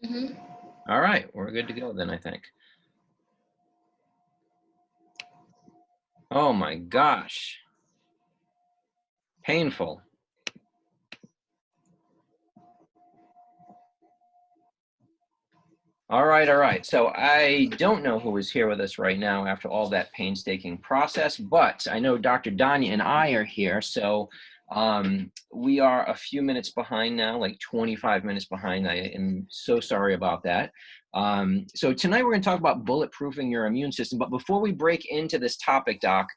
Mhm. All right, we're good to go then, I think. Oh my gosh. Painful. All right, all right. So I don't know who is here with us right now after all that painstaking process, but I know Dr. Danya and I are here. So we are a few minutes behind now, like 25 minutes behind. I am so sorry about that. So tonight we're going to talk about bulletproofing your immune system. But before we break into this topic, Doc,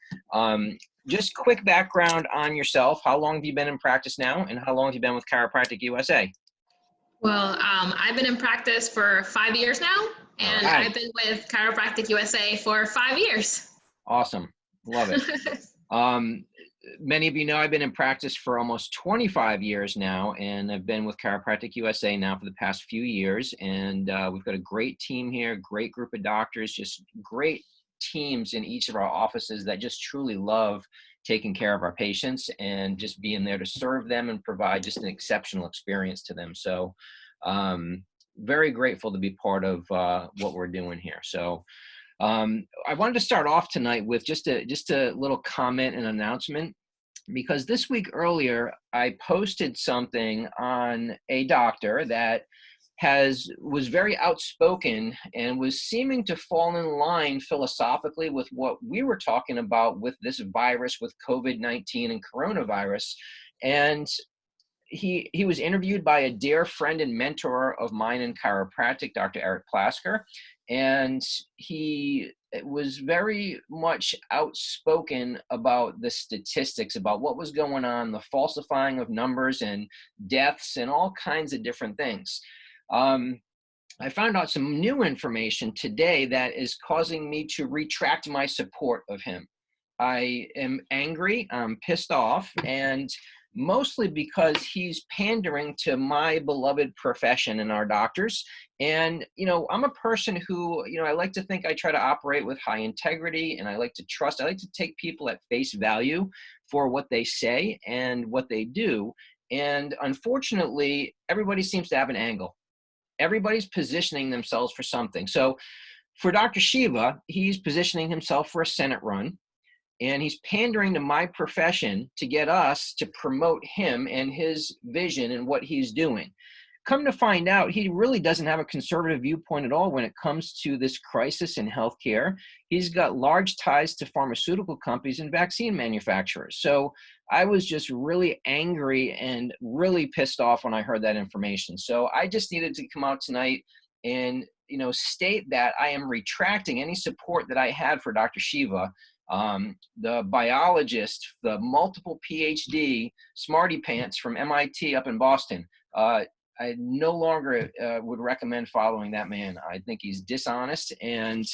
just quick background on yourself. How long have you been in practice now, and how long have you been with Chiropractic USA? Well, I've been in practice for 5 years now, All and right. I've been with Chiropractic USA for 5 years. Awesome. Love it. Um, Many of you know I've been in practice for almost 25 years now, and I've been with Chiropractic USA now for the past few years. And we've got a great team here, great group of doctors, just great teams in each of our offices that just truly love taking care of our patients and just being there to serve them and provide just an exceptional experience to them. So, very grateful to be part of what we're doing here. So, I wanted to start off tonight with just a little comment and announcement because this week earlier I posted something on a doctor that was very outspoken and was seeming to fall in line philosophically with what we were talking about with this virus, with COVID-19 and coronavirus. And he was interviewed by a dear friend and mentor of mine in chiropractic, Dr. Eric Plasker, and he was very much outspoken about the statistics, about what was going on, the falsifying of numbers and deaths and all kinds of different things. Um, I found out some new information today that is causing me to retract my support of him. I am angry, I'm pissed off, and mostly because he's pandering to my beloved profession and our doctors. And, I'm a person who, I like to think I try to operate with high integrity and I like to trust, I like to take people at face value for what they say and what they do. And unfortunately, everybody seems to have an angle. Everybody's positioning themselves for something. So for Dr. Shiva, he's positioning himself for a Senate run, and he's pandering to my profession to get us to promote him and his vision and what he's doing. Come to find out, he really doesn't have a conservative viewpoint at all when it comes to this crisis in healthcare. He's got large ties to pharmaceutical companies and vaccine manufacturers. So I was just really angry and really pissed off when I heard that information. So I just needed to come out tonight and state that I am retracting any support that I had for Dr. Shiva, the biologist, the multiple PhD smarty pants from MIT up in Boston. I no longer would recommend following that man. I think he's dishonest, and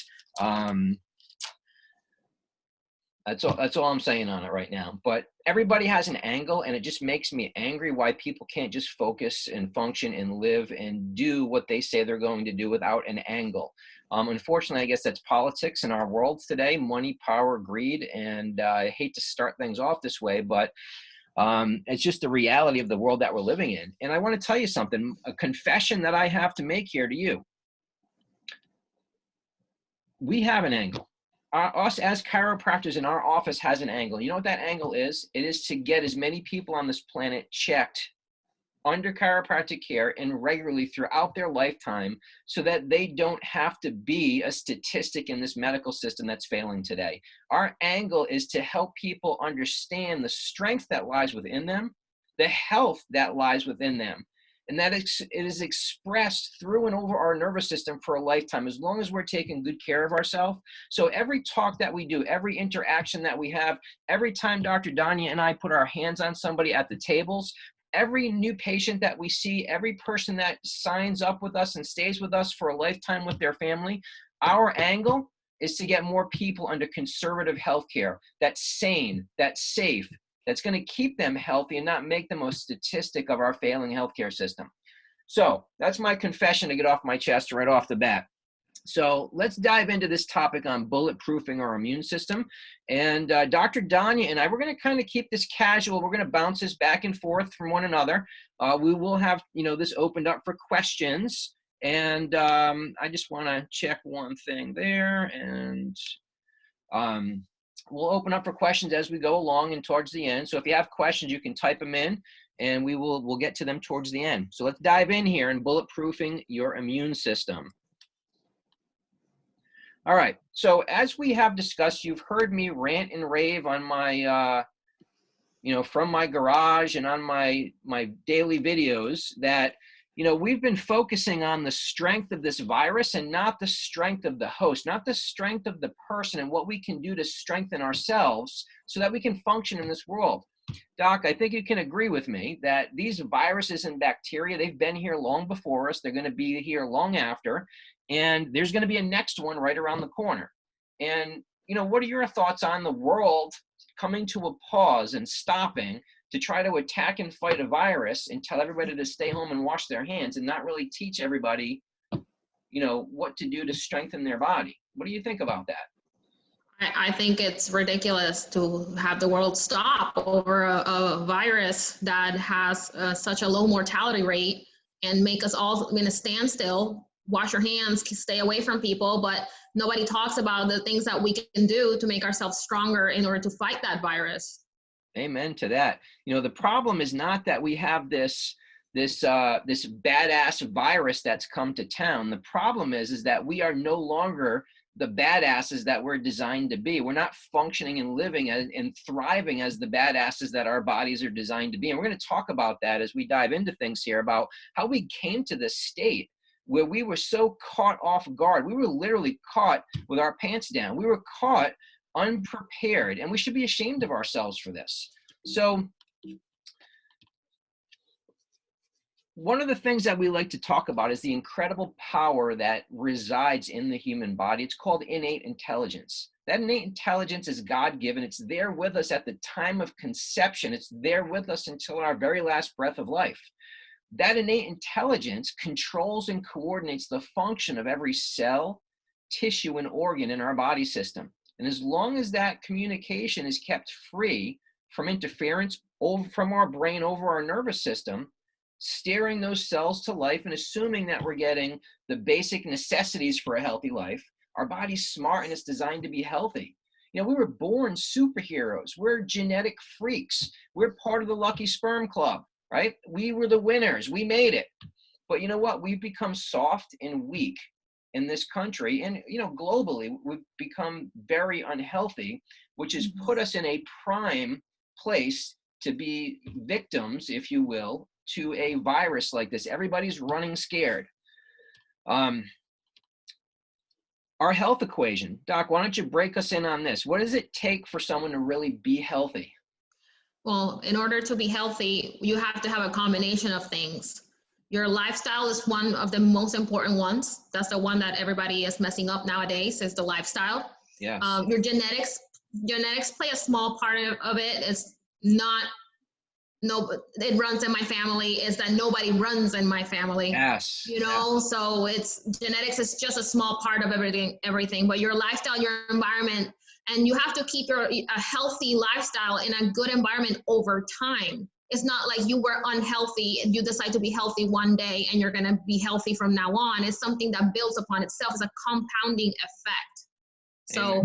that's all I'm saying on it right now. But everybody has an angle, and it just makes me angry why people can't just focus and function and live and do what they say they're going to do without an angle. Unfortunately, I guess that's politics in our world today: money, power, greed. And I hate to start things off this way, but it's just the reality of the world that we're living in. And I want to tell you something, a confession that I have to make here to you. We have an angle. Us as chiropractors in our office has an angle. You know what that angle is? It is to get as many people on this planet checked under chiropractic care and regularly throughout their lifetime so that they don't have to be a statistic in this medical system that's failing today. Our angle is to help people understand the strength that lies within them, the health that lies within them, and that it is expressed through and over our nervous system for a lifetime, as long as we're taking good care of ourselves. So every talk that we do, every interaction that we have, every time Dr. Danya and I put our hands on somebody at the tables, every new patient that we see, every person that signs up with us and stays with us for a lifetime with their family, our angle is to get more people under conservative healthcare that's sane, that's safe, that's going to keep them healthy and not make them a statistic of our failing healthcare system. So that's my confession to get off my chest right off the bat. So let's dive into this topic on bulletproofing our immune system. And Dr. Danya and I, we're going to kind of keep this casual. We're going to bounce this back and forth from one another. We will have, this opened up for questions. And I just want to check one thing there, and we'll open up for questions as we go along and towards the end. So if you have questions, you can type them in, and we'll get to them towards the end. So let's dive in here in bulletproofing your immune system. All right. So as we have discussed, you've heard me rant and rave on my, from my garage and on my daily videos that, we've been focusing on the strength of this virus and not the strength of the host, not the strength of the person and what we can do to strengthen ourselves so that we can function in this world. Doc, I think you can agree with me that these viruses and bacteria, they've been here long before us. They're going to be here long after. And there's going to be a next one right around the corner. And, what are your thoughts on the world coming to a pause and stopping to try to attack and fight a virus and tell everybody to stay home and wash their hands and not really teach everybody, what to do to strengthen their body? What do you think about that? I think it's ridiculous to have the world stop over a virus that has such a low mortality rate and make us all in a standstill, wash your hands, stay away from people, but nobody talks about the things that we can do to make ourselves stronger in order to fight that virus. Amen to that. The problem is not that we have this badass virus that's come to town. The problem is that we are no longer the badasses that we're designed to be. We're not functioning and living and thriving as the badasses that our bodies are designed to be. And we're going to talk about that as we dive into things here about how we came to this state where we were so caught off guard. We were literally caught with our pants down. We were caught unprepared, and we should be ashamed of ourselves for this. So one of the things that we like to talk about is the incredible power that resides in the human body. It's called innate intelligence. That innate intelligence is God-given. It's there with us at the time of conception. It's there with us until our very last breath of life. That innate intelligence controls and coordinates the function of every cell, tissue, and organ in our body system. And as long as that communication is kept free from interference from our brain over our nervous system, steering those cells to life and assuming that we're getting the basic necessities for a healthy life, our body's smart and it's designed to be healthy. We were born superheroes. We're genetic freaks. We're part of the Lucky Sperm Club, right? We were the winners. We made it. But you know what? We've become soft and weak in this country, and globally we've become very unhealthy, which has put us in a prime place to be victims, if you will, to a virus like this. Everybody's running scared. Our health equation, Doc, why don't you break us in on this? What does it take for someone to really be healthy? Well, in order to be healthy, you have to have a combination of things. Your lifestyle is one of the most important ones. That's the one that everybody is messing up nowadays, is the lifestyle. Yes. Your genetics play a small part of it. It's not, it runs in my family, is that nobody runs in my family. Yes. So it's genetics is just a small part of everything, but your lifestyle, your environment, and you have to keep a healthy lifestyle in a good environment over time. It's not like you were unhealthy and you decide to be healthy one day and you're going to be healthy from now on. It's something that builds upon itself. It's a compounding effect. So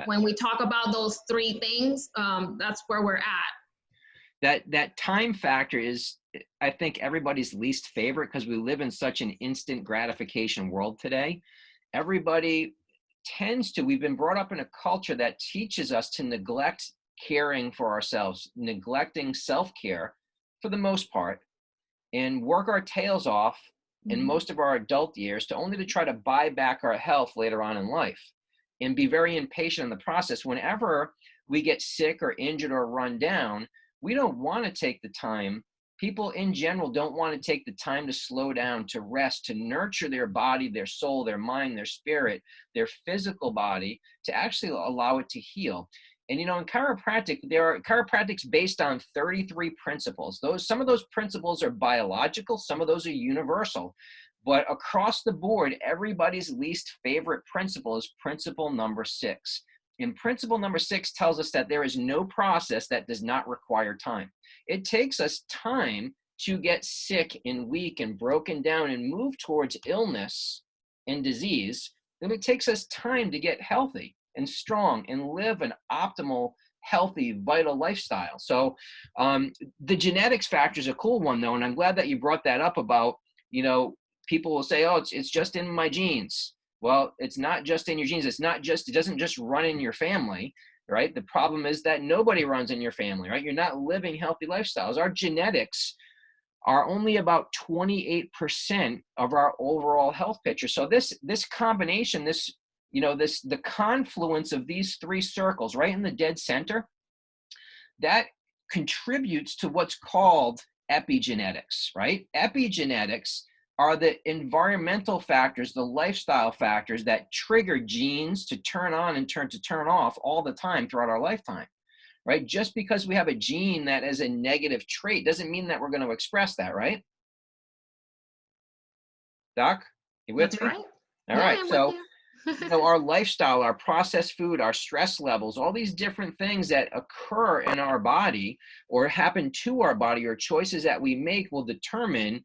when we talk about those three things, that's where we're at. That time factor is, I think, everybody's least favorite because we live in such an instant gratification world today. Everybody we've been brought up in a culture that teaches us to neglect caring for ourselves, neglecting self-care for the most part, and work our tails off in most of our adult years to try to buy back our health later on in life, and be very impatient in the process. Whenever we get sick or injured or run down, we don't want to take the time. People in general don't want to take the time to slow down, to rest, to nurture their body, their soul, their mind, their spirit, their physical body, to actually allow it to heal. And in chiropractic, there are chiropractics based on 33 principles. Some of those principles are biological, some of those are universal. But across the board, everybody's least favorite principle is principle number 6. And principle number 6 tells us that there is no process that does not require time. It takes us time to get sick and weak and broken down and move towards illness and disease, then it takes us time to get healthy and strong and live an optimal, healthy, vital lifestyle. So the genetics factor is a cool one, though, and I'm glad that you brought that up about, people will say, oh, it's just in my genes. Well, it's not just in your genes. It doesn't just run in your family, right? The problem is that nobody runs in your family, right? You're not living healthy lifestyles. Our genetics are only about 28% of our overall health picture. So this combination, the confluence of these three circles right in the dead center, that contributes to what's called epigenetics, right? Epigenetics are the environmental factors, the lifestyle factors that trigger genes to turn on and turn off all the time throughout our lifetime, right? Just because we have a gene that is a negative trait doesn't mean that we're going to express that, right? Doc, you with That's me? right. All Yeah, right. I'm So, with you. our lifestyle, our processed food, our stress levels, all these different things that occur in our body or happen to our body, or choices that we make, will determine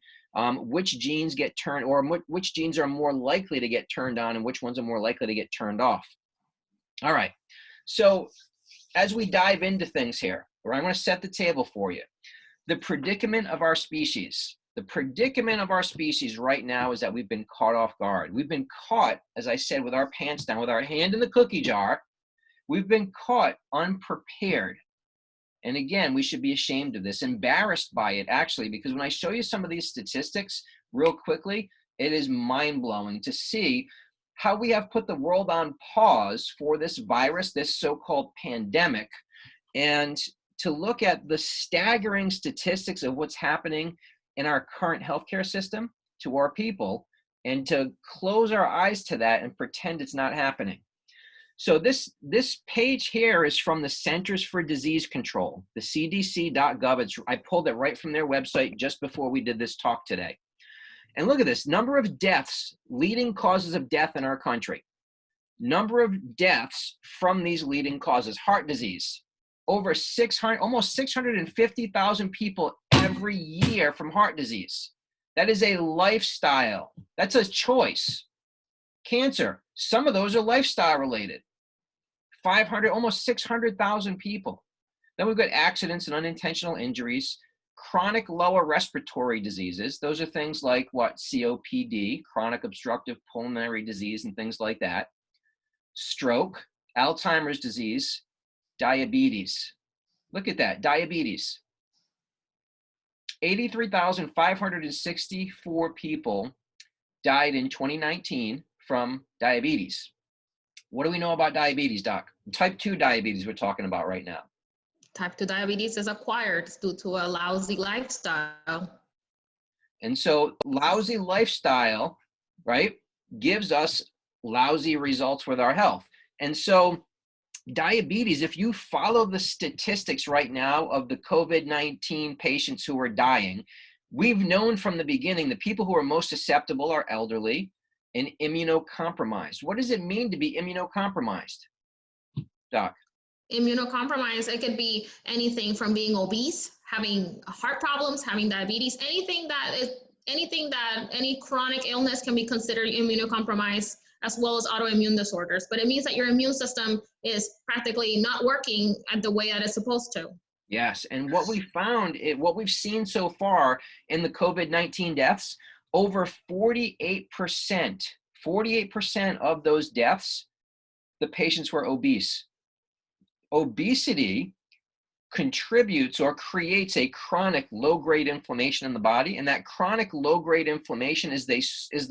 which genes get turned, or which genes are more likely to get turned on and which ones are more likely to get turned off. All right. So as we dive into things here, I want to set the table for you. The predicament of our species. The predicament of our species right now is that we've been caught off guard. We've been caught, as I said, with our pants down, with our hand in the cookie jar. We've been caught unprepared. And again, we should be ashamed of this, embarrassed by it, actually, because when I show you some of these statistics real quickly, it is mind-blowing to see how we have put the world on pause for this virus, this so-called pandemic, and to look at the staggering statistics of what's happening in our current healthcare system to our people, and to close our eyes to that and pretend it's not happening. So this page here is from the Centers for Disease Control, the cdc.gov. I pulled it right from their website just before we did this talk today. And look at this, number of deaths, leading causes of death in our country. Number of deaths from these leading causes: heart disease, almost 650,000 people every year from heart disease. That is a lifestyle. That's a choice. Cancer, some of those are lifestyle related. 500, almost 600,000 people. Then we've got accidents and unintentional injuries, chronic lower respiratory diseases. Those are things like COPD, chronic obstructive pulmonary disease, and things like that. Stroke, Alzheimer's disease, diabetes. Look at that, diabetes. 83,564 people died in 2019 from diabetes. What do we know about diabetes, Doc? Type 2 diabetes we're talking about right now. Type 2 diabetes is acquired due to a lousy lifestyle. And so lousy lifestyle, right, gives us lousy results with our health. And so diabetes, if you follow the statistics right now of the COVID-19 patients who are dying, we've known from the beginning the people who are most susceptible are elderly and immunocompromised. What does it mean to be immunocompromised, Doc? Immunocompromised, it could be anything from being obese, having heart problems, having diabetes, anything that any chronic illness can be considered immunocompromised, as well as autoimmune disorders. But it means that your immune system is practically not working at the way that it's supposed to. Yes, and what we found, what we've seen so far in the COVID-19 deaths, over 48% of those deaths, the patients were obese. Obesity contributes or creates a chronic low-grade inflammation in the body, and that chronic low-grade inflammation is the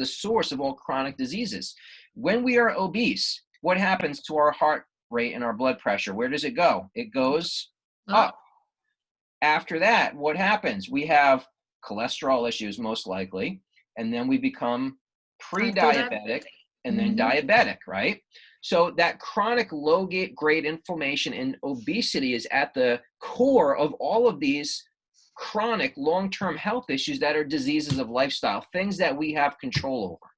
source of all chronic diseases. When we are obese, what happens to our heart rate and our blood pressure? Where does it go? It goes up. After that, what happens? We have cholesterol issues, most likely, and then we become pre-diabetic and then diabetic, right? So that chronic low-grade inflammation and obesity is at the core of all of these chronic long-term health issues that are diseases of lifestyle, things that we have control over.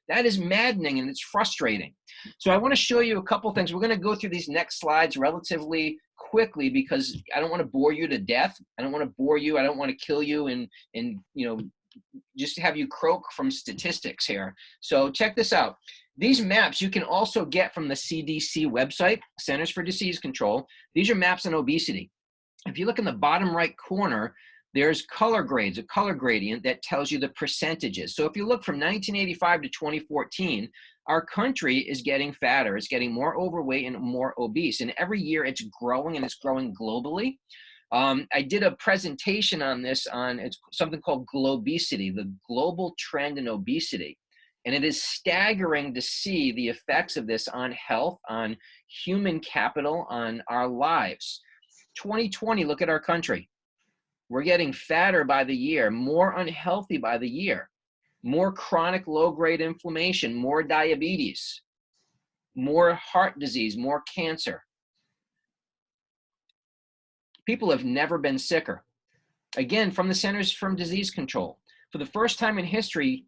That is maddening and it's frustrating. So I want to show you a couple things. We're going to go through these next slides relatively quickly because I don't want to bore you to death. I don't want to bore you. I don't want to kill you and you know, just have you croak from statistics here. So check this out. These maps you can also get from the CDC website, Centers for Disease Control. These are maps on obesity. If you look in the bottom right corner, there's color grades, a color gradient that tells you the percentages. So if you look from 1985 to 2014, our country is getting fatter. It's getting more overweight and more obese. And every year it's growing, and it's growing globally. I did a presentation on this it's something called Globesity, the global trend in obesity. And it is staggering to see the effects of this on health, on human capital, on our lives. 2020, look at our country. We're getting fatter by the year, more unhealthy by the year, more chronic low-grade inflammation, more diabetes, more heart disease, more cancer. People have never been sicker. Again, from the Centers for Disease Control, for the first time in history,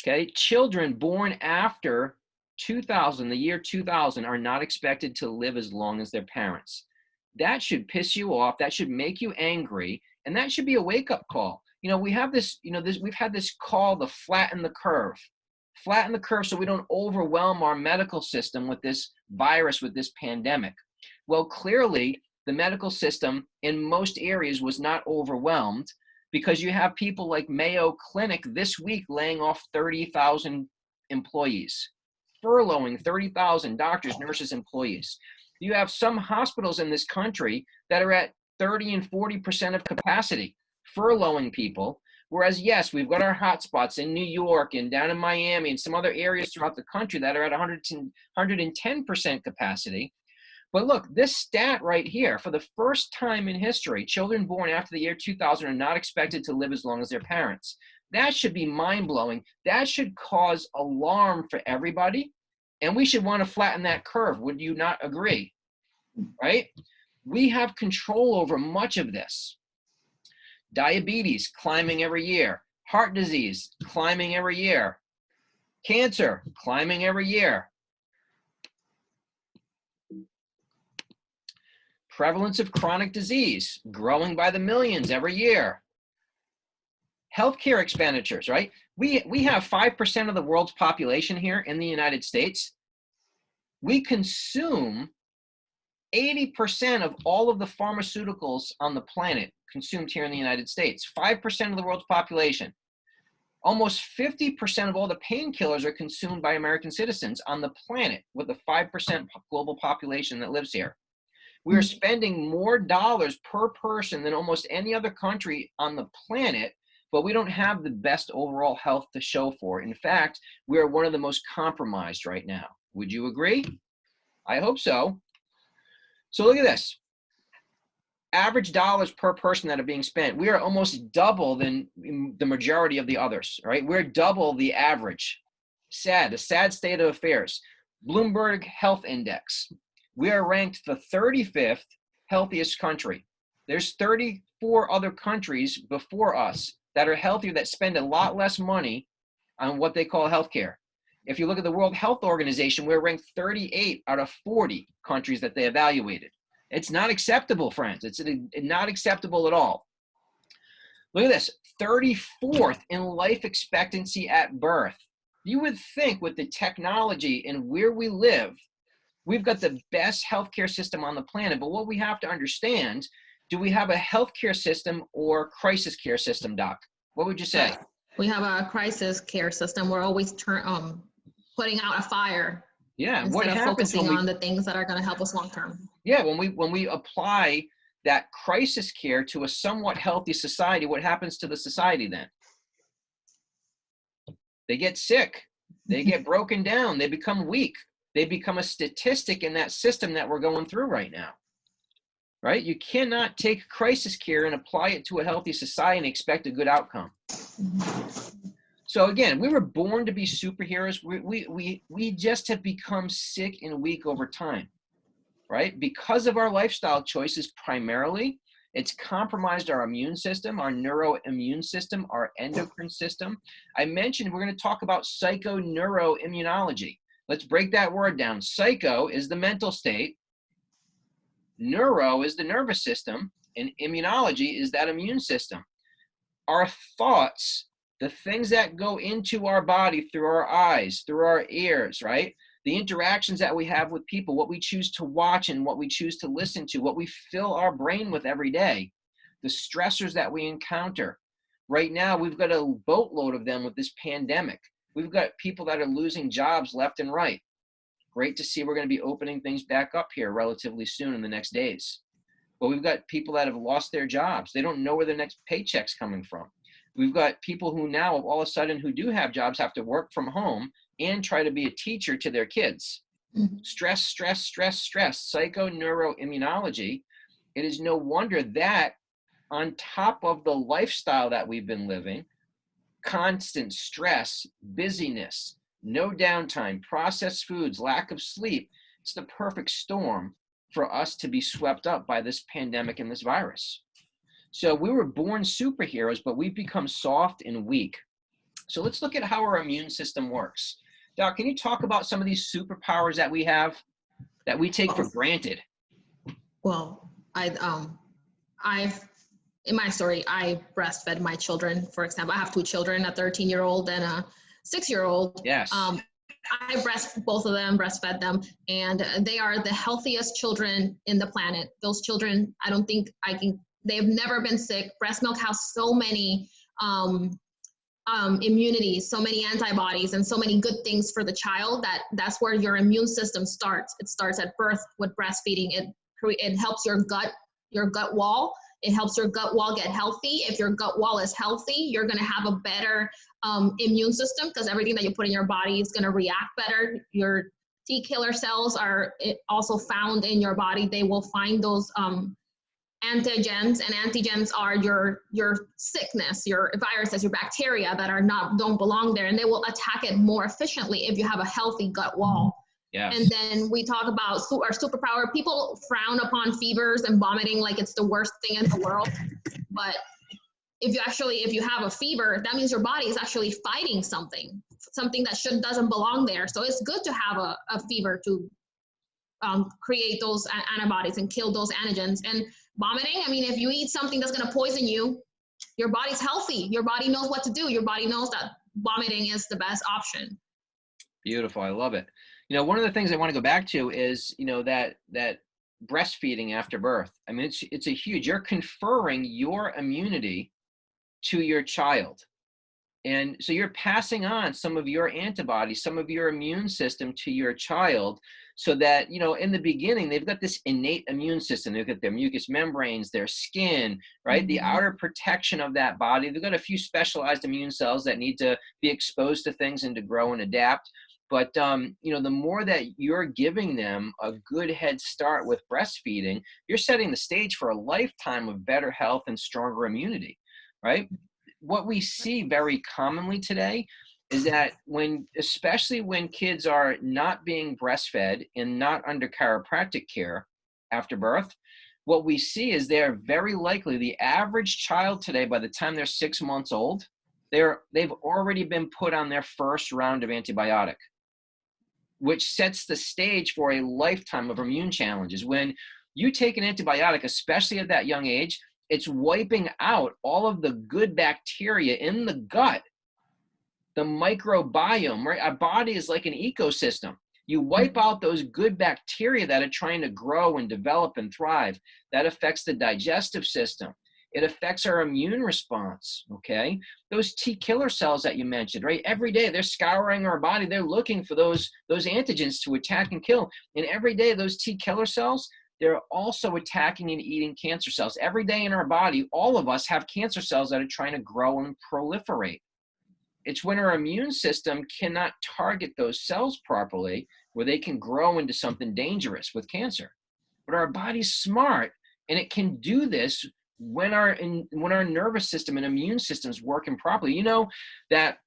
okay, children born after 2000, the year 2000, are not expected to live as long as their parents. That should piss you off. That should make you angry. And that should be a wake-up call. You know, we have this, you know, we've had this call to flatten the curve. Flatten the curve so we don't overwhelm our medical system with this virus, with this pandemic. Well, clearly, the medical system in most areas was not overwhelmed because you have people like Mayo Clinic this week laying off 30,000 employees, furloughing 30,000 doctors, nurses, employees. You have some hospitals in this country that are at 30 and 40% of capacity, furloughing people. Whereas, yes, we've got our hotspots in New York and down in Miami and some other areas throughout the country that are at 110% capacity. But look, this stat right here, for the first time in history, children born after the year 2000 are not expected to live as long as their parents. That should be mind-blowing. That should cause alarm for everybody. And we should want to flatten that curve. Would you not agree? Right? We have control over much of this. Diabetes climbing every year. Heart disease climbing every year. Cancer climbing every year. Prevalence of chronic disease growing by the millions every year. Healthcare expenditures, right? We have 5% of the world's population here in the United States. We consume 80% of all of the pharmaceuticals on the planet consumed here in the United States. 5% of the world's population. Almost 50% of all the painkillers are consumed by American citizens on the planet with the 5% global population that lives here. We are spending more dollars per person than almost any other country on the planet, but we don't have the best overall health to show for it. In fact, we are one of the most compromised right now. Would you agree? I hope so. So look at this. Average dollars per person that are being spent. We are almost double than the majority of the others, right? We're double the average. Sad, a sad state of affairs. Bloomberg Health Index. We are ranked the 35th healthiest country. There's 34 other countries before us that are healthier that spend a lot less money on what they call healthcare. If you look at the World Health Organization, we're ranked 38 out of 40 countries that they evaluated. It's not acceptable, friends. It's not acceptable at all. Look at this, 34th in life expectancy at birth. You would think with the technology and where we live, we've got the best healthcare system on the planet. But what we have to understand, do we have a healthcare system or crisis care system, Doc? What would you say? We have a crisis care system. We're always putting out a fire. Yeah. Instead of focusing on the things that are going to help us long term. Yeah. When we apply that crisis care to a somewhat healthy society, what happens to the society then? They get sick. They get broken down. They become weak. They become a statistic in that system that we're going through right now, right? You cannot take crisis care and apply it to a healthy society and expect a good outcome. So again, we were born to be superheroes. We just have become sick and weak over time, right? Because of our lifestyle choices primarily, It's compromised our immune system, our neuroimmune system, our endocrine system. I mentioned we're going to talk about psychoneuroimmunology. Let's break that word down. Psycho is the mental state, neuro is the nervous system, and immunology is that immune system. Our thoughts, the things that go into our body through our eyes, through our ears, right? The interactions that we have with people, what we choose to watch and what we choose to listen to, what we fill our brain with every day, the stressors that we encounter. Right now, we've got a boatload of them with this pandemic. We've got people that are losing jobs left and right. Great to see we're going to be opening things back up here relatively soon in the next days. But we've got people that have lost their jobs. They don't know where their next paycheck's coming from. We've got people who now all of a sudden who do have jobs have to work from home and try to be a teacher to their kids. Mm-hmm. Stress, stress, stress, stress, psychoneuroimmunology. It is no wonder that on top of the lifestyle that we've been living, constant stress, busyness, no downtime, processed foods, lack of sleep, it's the perfect storm for us to be swept up by this pandemic and this virus. So we were born superheroes, but we've become soft and weak. So let's look at how our immune system works. Doc, can you talk about some of these superpowers that we have that we take for granted? Well, in my story, I breastfed my children. For example, I have 2 children, a 13-year-old and a 6-year-old. Yes. I breastfed them, and they are the healthiest children in the planet. Those children, I don't think they've never been sick. Breast milk has so many immunities, so many antibodies, and so many good things for the child that's where your immune system starts. It starts at birth with breastfeeding. It helps your gut wall. It helps your gut wall get healthy. If your gut wall is healthy, you're going to have a better immune system because everything that you put in your body is going to react better. Your T killer cells are also found in your body. They will find those antigens, and antigens are your sickness, your viruses, your bacteria that don't belong there, and they will attack it more efficiently if you have a healthy gut wall. Yes. And then we talk about our superpower. People frown upon fevers and vomiting like it's the worst thing in the world. But if you have a fever, that means your body is actually fighting something that doesn't belong there. So it's good to have a fever to create those antibodies and kill those antigens. And vomiting, I mean, if you eat something that's going to poison you, your body's healthy. Your body knows what to do. Your body knows that vomiting is the best option. Beautiful. I love it. One of the things I want to go back to is, that breastfeeding after birth. I mean, it's a huge, you're conferring your immunity to your child. And so you're passing on some of your antibodies, some of your immune system to your child so that, in the beginning, they've got this innate immune system. They've got their mucous membranes, their skin, right? Mm-hmm. The outer protection of that body. They've got a few specialized immune cells that need to be exposed to things and to grow and adapt. But, the more that you're giving them a good head start with breastfeeding, you're setting the stage for a lifetime of better health and stronger immunity, right? What we see very commonly today is that especially when kids are not being breastfed and not under chiropractic care after birth, what we see is they're very likely, the average child today, by the time they're 6 months old, they've already been put on their first round of antibiotic, which sets the stage for a lifetime of immune challenges. When you take an antibiotic, especially at that young age, it's wiping out all of the good bacteria in the gut, the microbiome, right? Our body is like an ecosystem. You wipe out those good bacteria that are trying to grow and develop and thrive. That affects the digestive system. It affects our immune response, okay? Those T killer cells that you mentioned, right? Every day they're scouring our body. They're looking for those antigens to attack and kill. And every day those T killer cells, they're also attacking and eating cancer cells. Every day in our body, all of us have cancer cells that are trying to grow and proliferate. It's when our immune system cannot target those cells properly where they can grow into something dangerous with cancer. But our body's smart, and it can do this when our nervous system and immune system is working properly. You know that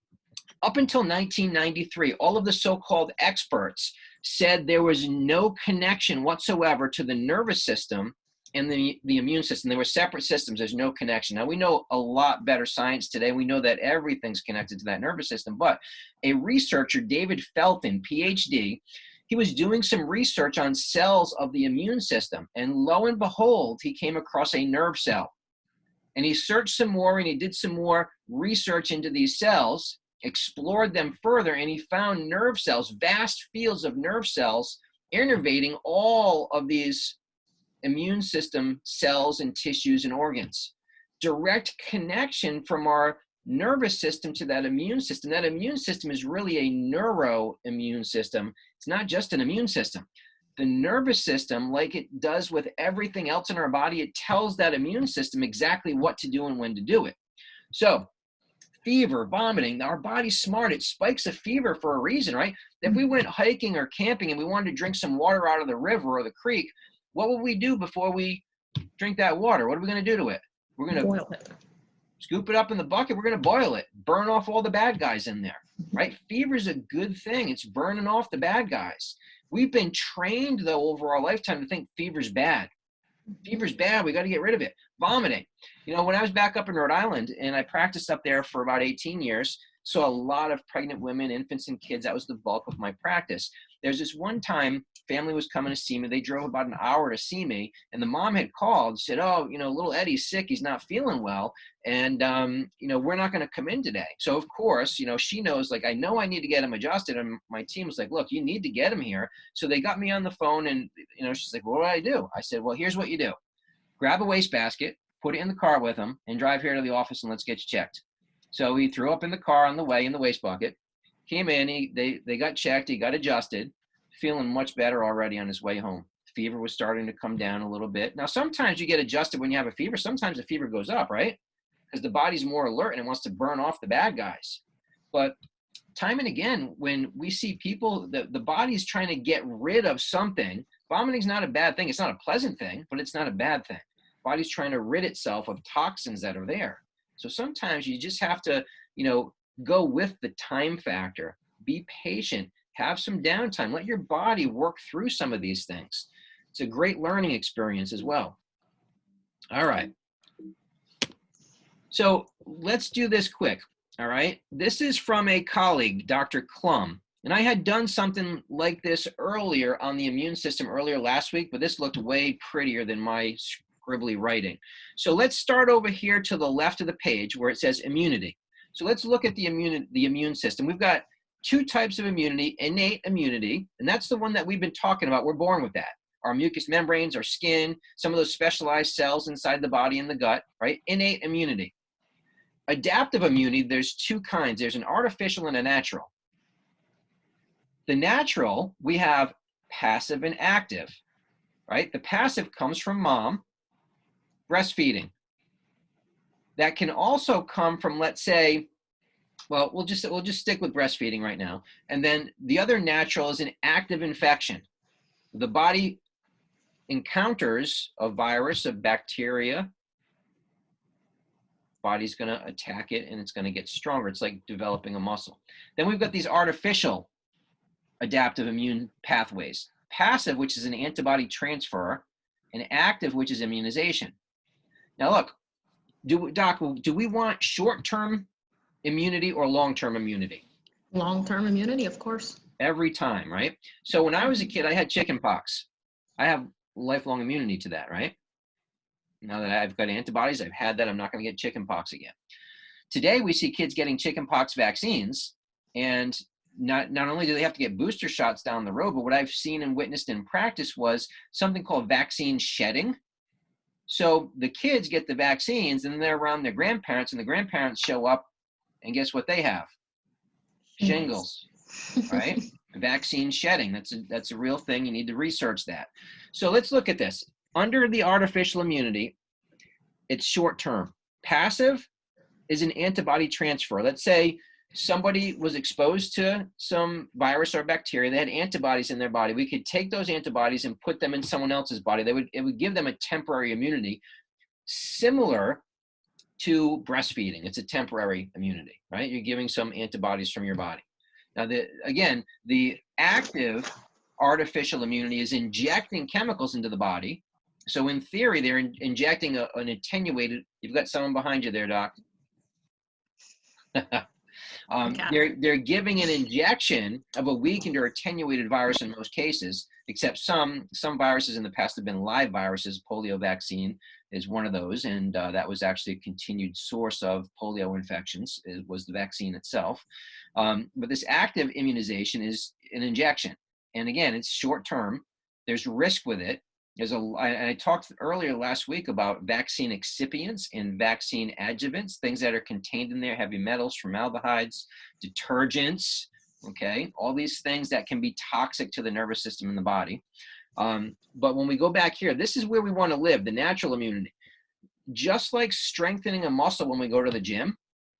up until 1993, all of the so-called experts said there was no connection whatsoever to the nervous system and the immune system. They were separate systems. There's no connection. Now, we know a lot better science today. We know that everything's connected to that nervous system. But a researcher, David Felton, PhD, he was doing some research on cells of the immune system. And lo and behold, he came across a nerve cell. And he searched some more, and he did some more research into these cells, explored them further, and he found nerve cells, vast fields of nerve cells, innervating all of these immune system cells and tissues and organs. Direct connection from our nervous system to that immune system. That immune system is really a neuroimmune system. It's not just an immune system. The nervous system, like it does with everything else in our body, it tells that immune system exactly what to do and when to do it. So fever, vomiting, our body's smart. It spikes a fever for a reason, right? If we went hiking or camping and we wanted to drink some water out of the river or the creek, what would we do before we drink that water? What are we going to do to it? We're going to boil it. Scoop it up in the bucket. We're going to boil it, burn off all the bad guys in there, right? Fever is a good thing. It's burning off the bad guys. We've been trained, though, over our lifetime to think fever's bad. Fever's bad. We got to get rid of it. Vomiting. You know, when I was back up in Rhode Island and I practiced up there for about 18 years, saw a lot of pregnant women, infants, and kids. That was the bulk of my practice. There's this one time, family was coming to see me. They drove about an hour to see me, and the mom had called and said, oh, you know, little Eddie's sick. He's not feeling well, and, you know, we're not going to come in today. So, of course, you know, she knows, like, I know I need to get him adjusted, and my team was like, look, you need to get him here. So they got me on the phone, and, you know, she's like, what do I do? I said, well, here's what you do. Grab a wastebasket, put it in the car with him, and drive here to the office, and let's get you checked. So he threw up in the car on the way in the waste bucket, came in, they got checked, he got adjusted, feeling much better already on his way home. Fever was starting to come down a little bit. Now, sometimes you get adjusted when you have a fever. Sometimes the fever goes up, right? Because the body's more alert and it wants to burn off the bad guys. But time and again, when we see people, the body's trying to get rid of something. Vomiting's not a bad thing. It's not a pleasant thing, but it's not a bad thing. Body's trying to rid itself of toxins that are there. So sometimes you just have to, you know, go with the time factor. Be patient. Have some downtime. Let your body work through some of these things. It's a great learning experience as well. All right. So let's do this quick. All right. This is from a colleague, Dr. Klum. And I had done something like this earlier on the immune system earlier last week, but this looked way prettier than my scribbly writing. So let's start over here to the left of the page where it says immunity. So let's look at the immune system. We've got two types of immunity: innate immunity, and that's the one that we've been talking about. We're born with that. Our mucous membranes, our skin, some of those specialized cells inside the body and the gut, right? Innate immunity. Adaptive immunity, there's two kinds. There's an artificial and a natural. The natural, we have passive and active, right? The passive comes from mom, breastfeeding. That can also come from, let's say, well, we'll just stick with breastfeeding right now. And then the other natural is an active infection. The body encounters a virus, a bacteria. Body's going to attack it and it's going to get stronger. It's like developing a muscle. Then we've got these artificial adaptive immune pathways. Passive, which is an antibody transfer, and active, which is immunization. Now look, Doc, do we want short-term immunity or long-term immunity? Long-term immunity, of course. Every time, right? So when I was a kid, I had chicken pox. I have lifelong immunity to that, right? Now that I've got antibodies, I've had that, I'm not going to get chicken pox again. Today, we see kids getting chicken pox vaccines, and not only do they have to get booster shots down the road, but what I've seen and witnessed in practice was something called vaccine shedding. So the kids get the vaccines and they're around their grandparents, and the grandparents show up and guess what they have? Shingles, right? Vaccine shedding, that's a real thing. You need to research that. So let's look at this. Under the artificial immunity, it's short term. Passive is an antibody transfer. Let's say somebody was exposed to some virus or bacteria. They had antibodies in their body. We could take those antibodies and put them in someone else's body. It would give them a temporary immunity, similar to breastfeeding. It's a temporary immunity, right? You're giving some antibodies from your body. Now, the active artificial immunity is injecting chemicals into the body So in theory, they're injecting an attenuated, you've got someone behind you there, Doc. They're giving an injection of a weakened or attenuated virus in most cases, except some viruses in the past have been live viruses. Polio vaccine is one of those, and that was actually a continued source of polio infections, was the vaccine itself. But this active immunization is an injection. And again, it's short term. There's risk with it. I talked earlier last week about vaccine excipients and vaccine adjuvants, things that are contained in there, heavy metals, formaldehydes, detergents, okay? All these things that can be toxic to the nervous system in the body. But when we go back here, this is where we want to live, the natural immunity. Just like strengthening a muscle when we go to the gym,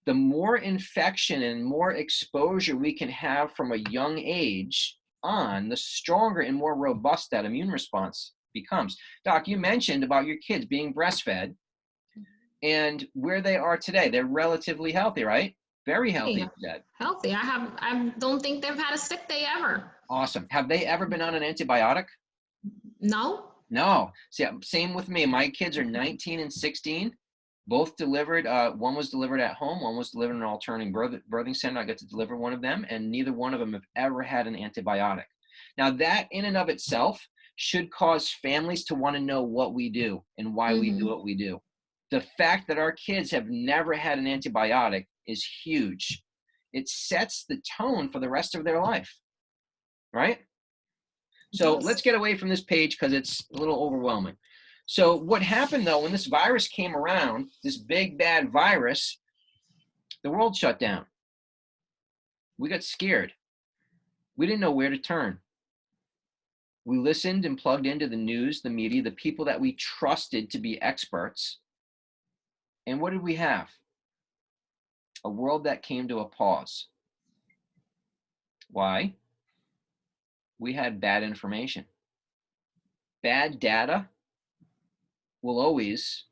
the more infection and more exposure we can have from a young age on, the stronger and more robust that immune response becomes. Doc, you mentioned about your kids being breastfed and where they are today. They're relatively healthy, right? Very healthy. Yeah, healthy. I don't think they've had a sick day ever. Awesome. Have they ever been on an antibiotic? No. No. See, same with me. My kids are 19 and 16. Both delivered. One was delivered at home. One was delivered in an alternating birthing center. I got to deliver one of them, and neither one of them have ever had an antibiotic. Now, that in and of itself should cause families to want to know what we do and why we do what we do. The fact that our kids have never had an antibiotic is huge. It sets the tone for the rest of their life, right? So let's get away from this page because it's a little overwhelming. So what happened though, when this virus came around, this big bad virus, the world shut down. We got scared. We didn't know where to turn. We listened and plugged into the news, the media, the people that we trusted to be experts. And what did we have? A world that came to a pause. Why? We had bad information. Bad data will always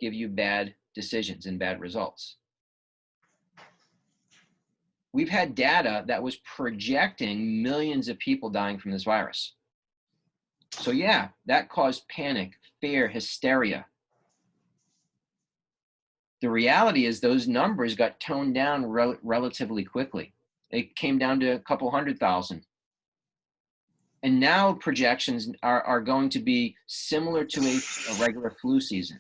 give you bad decisions and bad results. We've had data that was projecting millions of people dying from this virus. So yeah, that caused panic, fear, hysteria. The reality is those numbers got toned down relatively quickly. It came down to a couple 100,000. And now projections are going to be similar to a regular flu season.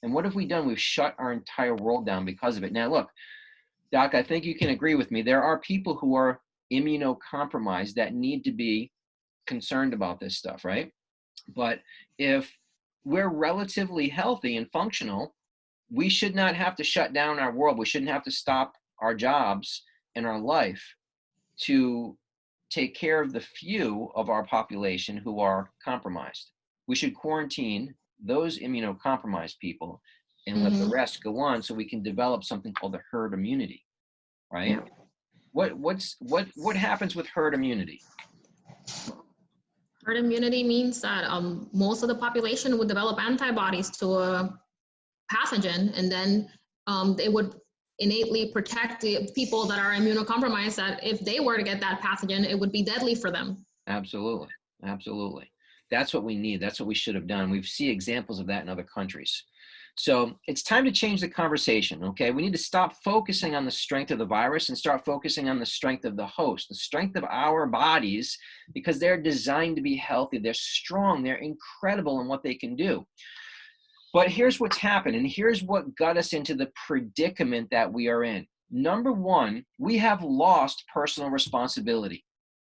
And what have we done? We've shut our entire world down because of it. Now look, Doc, I think you can agree with me. There are people who are immunocompromised that need to be concerned about this stuff, right? But if we're relatively healthy and functional, we should not have to shut down our world. We shouldn't have to stop our jobs and our life to take care of the few of our population who are compromised. We should quarantine those immunocompromised people and let the rest go on so we can develop something called the herd immunity, right? Yeah. What happens with herd immunity? Herd immunity means that most of the population would develop antibodies to a pathogen, and then it would innately protect the people that are immunocompromised, that if they were to get that pathogen, it would be deadly for them. Absolutely. Absolutely. That's what we need. That's what we should have done. We see examples of that in other countries. So it's time to change the conversation, okay? We need to stop focusing on the strength of the virus and start focusing on the strength of the host, the strength of our bodies, because they're designed to be healthy. They're strong. They're incredible in what they can do. But here's what's happened, and here's what got us into the predicament that we are in. Number one, we have lost personal responsibility.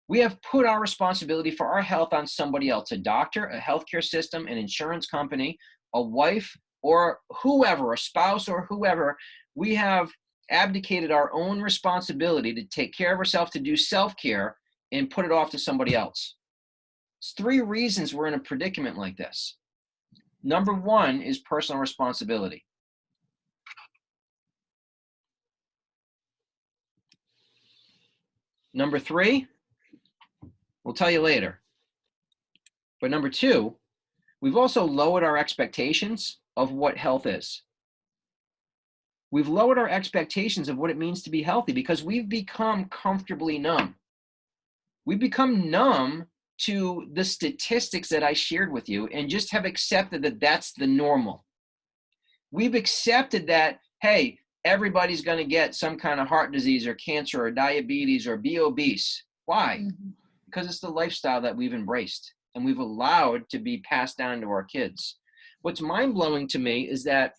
We have put our responsibility for our health on somebody else, a doctor, a healthcare system, an insurance company, a wife, or whoever, a spouse or whoever. We have abdicated our own responsibility to take care of ourselves, to do self-care, and put it off to somebody else. It's 3 reasons we're in a predicament like this. Number one is personal responsibility. Number 3, we'll tell you later. But number 2, we've also lowered our expectations of what health is. We've lowered our expectations of what it means to be healthy because we've become comfortably numb. We've become numb to the statistics that I shared with you and just have accepted that that's the normal. We've accepted that, hey, everybody's going to get some kind of heart disease or cancer or diabetes or be obese. Why? Mm-hmm. Because it's the lifestyle that we've embraced and we've allowed to be passed down to our kids. What's mind-blowing to me is that,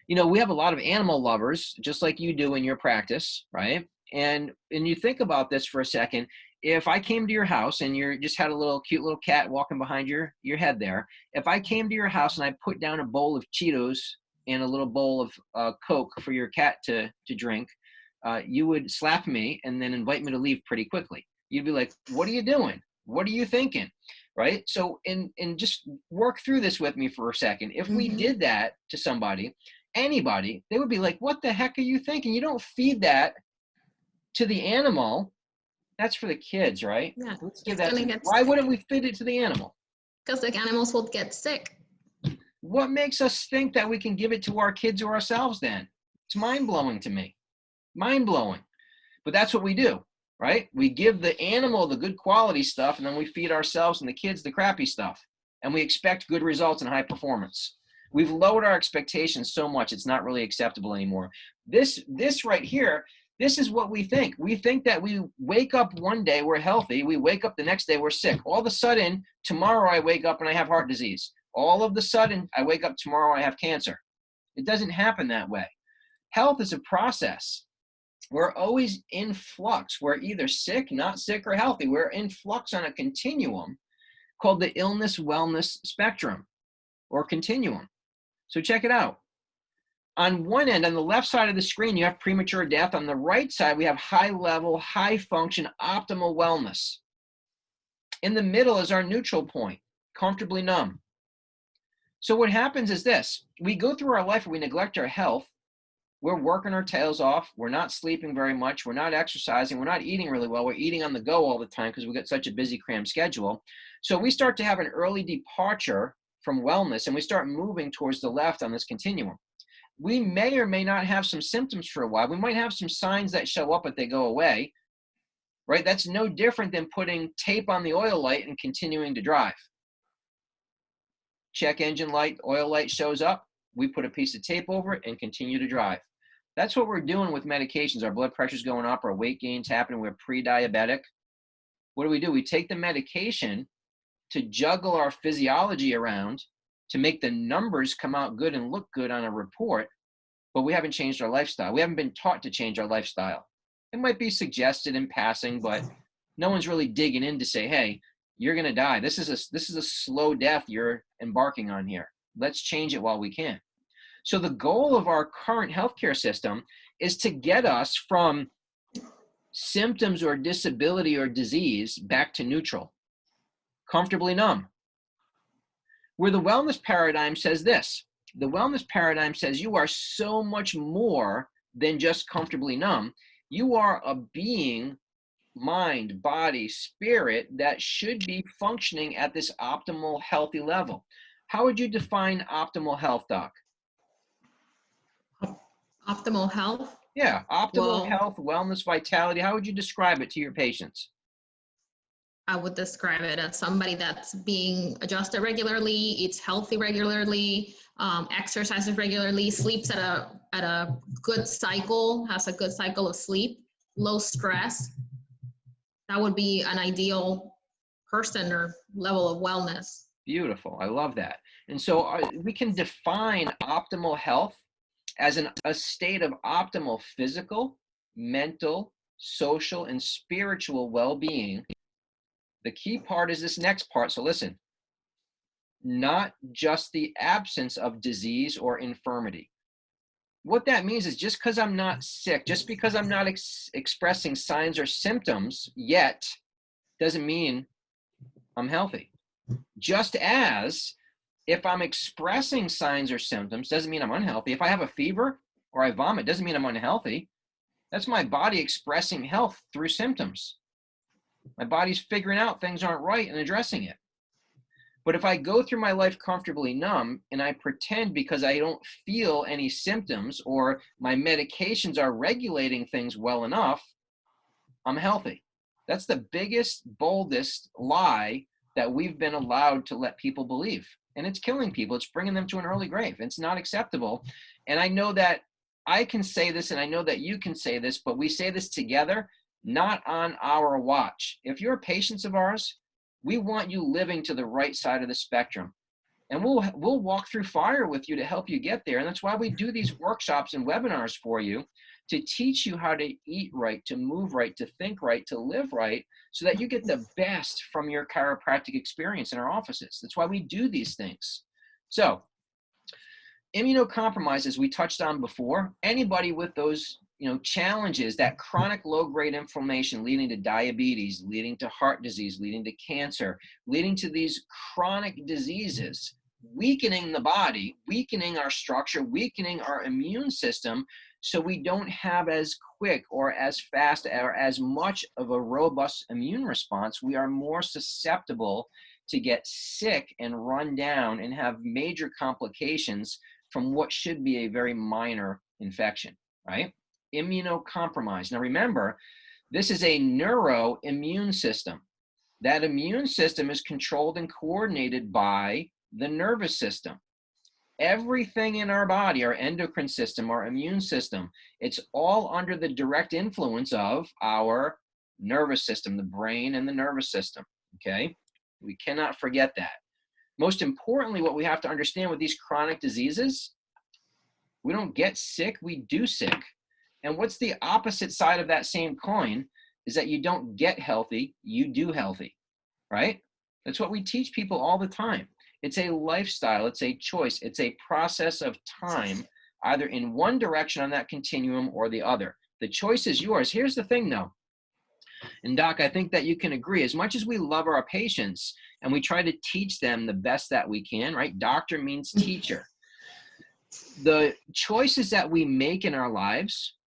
you know, we have a lot of animal lovers, just like you do in your practice, right? And you think about this for a second. If I came to your house and you just had a little cute little cat walking behind your head there, if I came to your house and I put down a bowl of Cheetos and a little bowl of Coke for your cat to drink, you would slap me and then invite me to leave pretty quickly. You'd be like, what are you doing? What are you thinking? Right? So, and just work through this with me for a second. If we did that to somebody, anybody, they would be like, what the heck are you thinking? You don't feed that to the animal. That's for the kids, right? Yeah. Let's give that why sick. wouldn't we feed it to the animal? Because the animals will get sick. What makes us think that we can give it to our kids or ourselves then? It's mind-blowing to me. Mind-blowing. But that's what we do, right? We give the animal the good quality stuff and then we feed ourselves and the kids the crappy stuff. And we expect good results and high performance. We've lowered our expectations so much it's not really acceptable anymore. This right here, this is what we think. We think that we wake up one day, we're healthy. We wake up the next day, we're sick. All of a sudden, tomorrow I wake up and I have heart disease. All of a sudden, I wake up tomorrow, I have cancer. It doesn't happen that way. Health is a process. We're always in flux. We're either sick, not sick, or healthy. We're in flux on a continuum called the illness-wellness spectrum or continuum. So check it out. On one end, on the left side of the screen, you have premature death. On the right side, we have high level, high function, optimal wellness. In the middle is our neutral point, comfortably numb. So what happens is this. We go through our life and we neglect our health. We're working our tails off. We're not sleeping very much. We're not exercising. We're not eating really well. We're eating on the go all the time because we got such a busy, crammed schedule. So we start to have an early departure from wellness and we start moving towards the left on this continuum. We may or may not have some symptoms for a while. We might have some signs that show up, but they go away, right? That's no different than putting tape on the oil light and continuing to drive. Check engine light, oil light shows up. We put a piece of tape over it and continue to drive. That's what we're doing with medications. Our blood pressure's going up, our weight gain's happening, we're pre-diabetic. What do? We take the medication to juggle our physiology around to make the numbers come out good and look good on a report, but we haven't changed our lifestyle. We haven't been taught to change our lifestyle. It might be suggested in passing, but no one's really digging in to say, hey, you're gonna die. This is a slow death you're embarking on here. Let's change it while we can. So the goal of our current healthcare system is to get us from symptoms or disability or disease back to neutral, comfortably numb. Where the wellness paradigm says this. The wellness paradigm says you are so much more than just comfortably numb. You are a being, mind, body, spirit that should be functioning at this optimal, healthy level. How would you define optimal health, Doc? Optimal health? Yeah, optimal health, wellness, vitality. How would you describe it to your patients? I would describe it as somebody that's being adjusted regularly, eats healthy regularly, exercises regularly, sleeps at a good cycle, has a good cycle of sleep, low stress. That would be an ideal person or level of wellness. Beautiful. I love that. And so we can define optimal health as a state of optimal physical, mental, social, and spiritual well-being. The key part is this next part. So listen, not just the absence of disease or infirmity. What that means is just because I'm not sick, just because I'm not expressing signs or symptoms yet, doesn't mean I'm healthy. Just as if I'm expressing signs or symptoms, doesn't mean I'm unhealthy. If I have a fever or I vomit, doesn't mean I'm unhealthy. That's my body expressing health through symptoms. My body's figuring out things aren't right and addressing it. But if I go through my life comfortably numb and I pretend because I don't feel any symptoms or my medications are regulating things well enough, I'm healthy. That's the biggest, boldest lie that we've been allowed to let people believe. And it's killing people. It's bringing them to an early grave. It's not acceptable. And I know that I can say this, and I know that you can say this, but we say this together, not on our watch. If you're patients of ours, we want you living to the right side of the spectrum. And we'll walk through fire with you to help you get there. And that's why we do these workshops and webinars for you, to teach you how to eat right, to move right, to think right, to live right, so that you get the best from your chiropractic experience in our offices. That's why we do these things. So immunocompromised, as we touched on before, anybody with those challenges, that chronic low-grade inflammation leading to diabetes, leading to heart disease, leading to cancer, leading to these chronic diseases, weakening the body, weakening our structure, weakening our immune system, so we don't have as quick or as fast or as much of a robust immune response. We are more susceptible to get sick and run down and have major complications from what should be a very minor infection, right? Immunocompromised. Now remember, this is a neuroimmune system. That immune system is controlled and coordinated by the nervous system. Everything in our body, our endocrine system, our immune system, it's all under the direct influence of our nervous system, the brain and the nervous system, okay? We cannot forget that. Most importantly, what we have to understand with these chronic diseases, we don't get sick, we do sick. And what's the opposite side of that same coin is that you don't get healthy, you do healthy, right? That's what we teach people all the time. It's a lifestyle, it's a choice, it's a process of time, either in one direction on that continuum or the other. The choice is yours. Here's the thing though, and Doc, I think that you can agree, as much as we love our patients and we try to teach them the best that we can, right? Doctor means teacher. The choices that we make in our lives,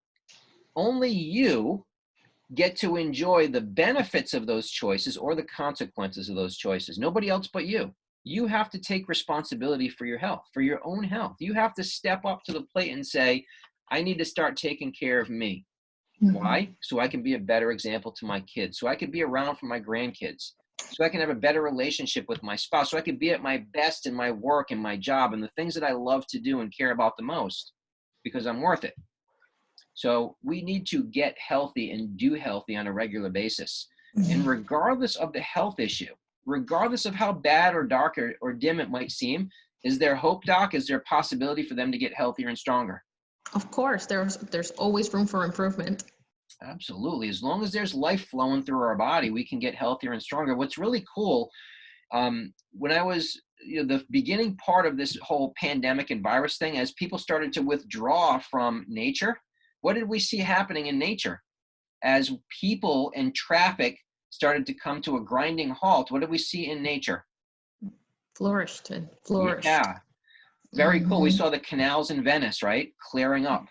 only you get to enjoy the benefits of those choices or the consequences of those choices. Nobody else but you. You have to take responsibility for your health, for your own health. You have to step up to the plate and say, I need to start taking care of me. Mm-hmm. Why? So I can be a better example to my kids, so I can be around for my grandkids, so I can have a better relationship with my spouse, so I can be at my best in my work and my job and the things that I love to do and care about the most, because I'm worth it. So we need to get healthy and do healthy on a regular basis. Mm-hmm. And regardless of the health issue, regardless of how bad or dark or dim it might seem, is there hope, Doc? Is there a possibility for them to get healthier and stronger? Of course, there's always room for improvement. Absolutely. As long as there's life flowing through our body, we can get healthier and stronger. What's really cool, when I was, the beginning part of this whole pandemic and virus thing, as people started to withdraw from nature, what did we see happening in nature? As people and traffic started to come to a grinding halt, what did we see in nature? Flourished. Yeah, very cool. We saw the canals in Venice, right? Clearing up.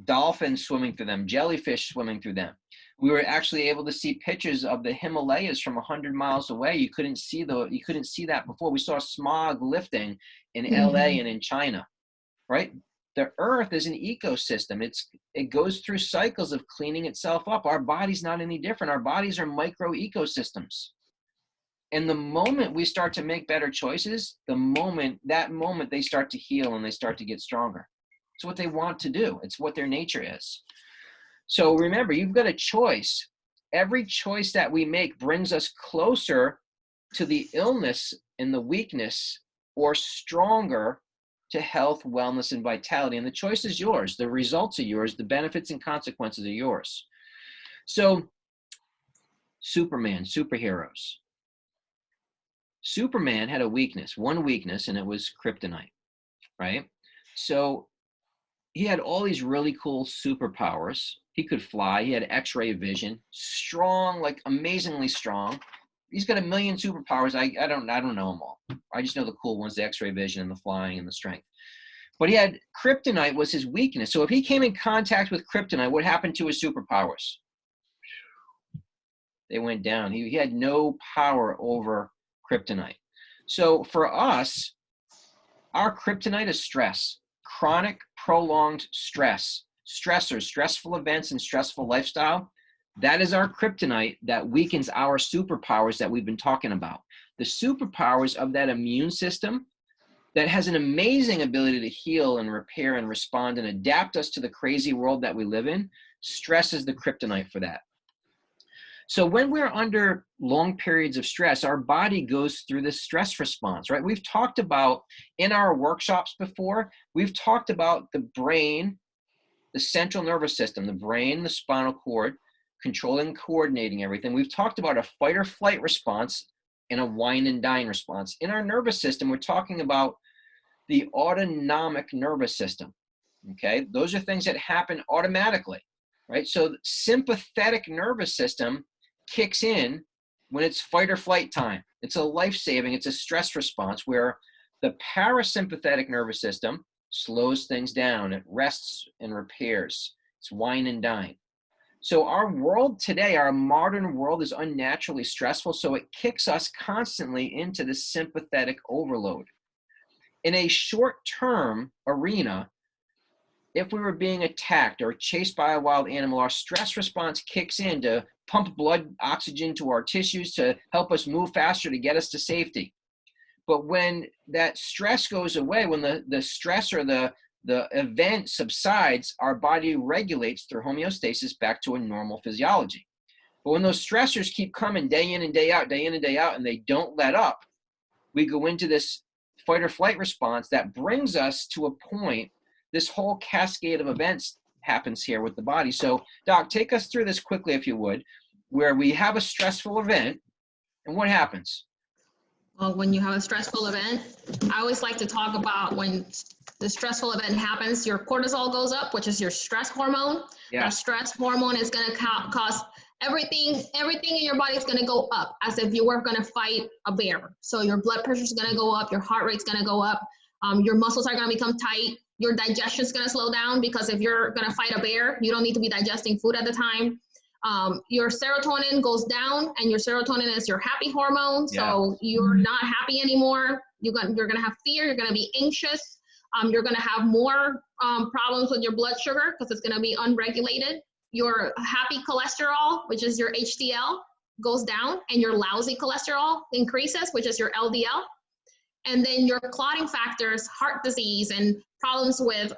Dolphins swimming through them, jellyfish swimming through them. We were actually able to see pictures of the Himalayas from 100 miles away. You couldn't see that before. We saw smog lifting in LA and in China, right? The earth is an ecosystem. It goes through cycles of cleaning itself up. Our body's not any different. Our bodies are micro ecosystems. And the moment we start to make better choices, that moment they start to heal and they start to get stronger. It's what they want to do. It's what their nature is. So remember, you've got a choice. Every choice that we make brings us closer to the illness and the weakness, or stronger to health, wellness, and vitality. And the choice is yours. The results are yours. The benefits and consequences are yours. So Superman, superheroes. Superman had a weakness, one weakness, and it was kryptonite, right? So he had all these really cool superpowers. He could fly. He had X-ray vision, strong, like amazingly strong. He's got a million superpowers. I don't know them all. I just know the cool ones, the X-ray vision and the flying and the strength. But he had kryptonite was his weakness. So if he came in contact with kryptonite, what happened to his superpowers? They went down. He had no power over kryptonite. So for us, our kryptonite is stress, chronic, prolonged stress, stressors, stressful events, and stressful lifestyle. That is our kryptonite that weakens our superpowers that we've been talking about. The superpowers of that immune system that has an amazing ability to heal and repair and respond and adapt us to the crazy world that we live in. Stress is the kryptonite for that. So when we're under long periods of stress, our body goes through this stress response, right? We've talked about in our workshops before, we've talked about the brain, the central nervous system, the brain, the spinal cord, controlling and coordinating everything. We've talked about a fight or flight response and a wine and dine response. In our nervous system, we're talking about the autonomic nervous system, okay? Those are things that happen automatically, right? So the sympathetic nervous system kicks in when it's fight or flight time. It's a life-saving, it's a stress response where the parasympathetic nervous system slows things down. It rests and repairs. It's wine and dine. So our world today, our modern world, is unnaturally stressful, so it kicks us constantly into the sympathetic overload. In a short-term arena, if we were being attacked or chased by a wild animal, our stress response kicks in to pump blood oxygen to our tissues to help us move faster to get us to safety. But when that stress goes away, when the stress or the event subsides, our body regulates through homeostasis back to a normal physiology. But when those stressors keep coming day in and day out, and they don't let up, we go into this fight or flight response that brings us to a point. This whole cascade of events happens here with the body. So, Doc, take us through this quickly, if you would, where we have a stressful event, and what happens? Well, when you have a stressful event, I always like to talk about when the stressful event happens, your cortisol goes up, which is your stress hormone. Yeah. That stress hormone is going to cause everything in your body is going to go up as if you were going to fight a bear. So your blood pressure is going to go up, your heart rate's going to go up, your muscles are going to become tight, your digestion is going to slow down because if you're going to fight a bear, you don't need to be digesting food at the time. Your serotonin goes down, and your serotonin is your happy hormone. So you're not happy anymore. You're going to have fear. You're going to be anxious. You're going to have more problems with your blood sugar because it's going to be unregulated. Your happy cholesterol, which is your HDL, goes down, and your lousy cholesterol increases, which is your LDL. And then your clotting factors, heart disease, and problems with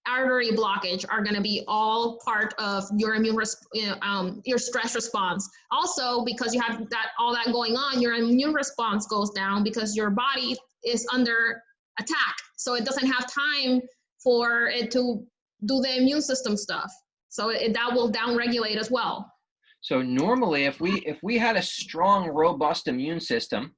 artery blockage are going to be all part of your your stress response. Also, because you have all that going on, your immune response goes down because your body is under attack. So it doesn't have time for it to do the immune system stuff. So that will downregulate as well. So normally, if we had a strong, robust immune system,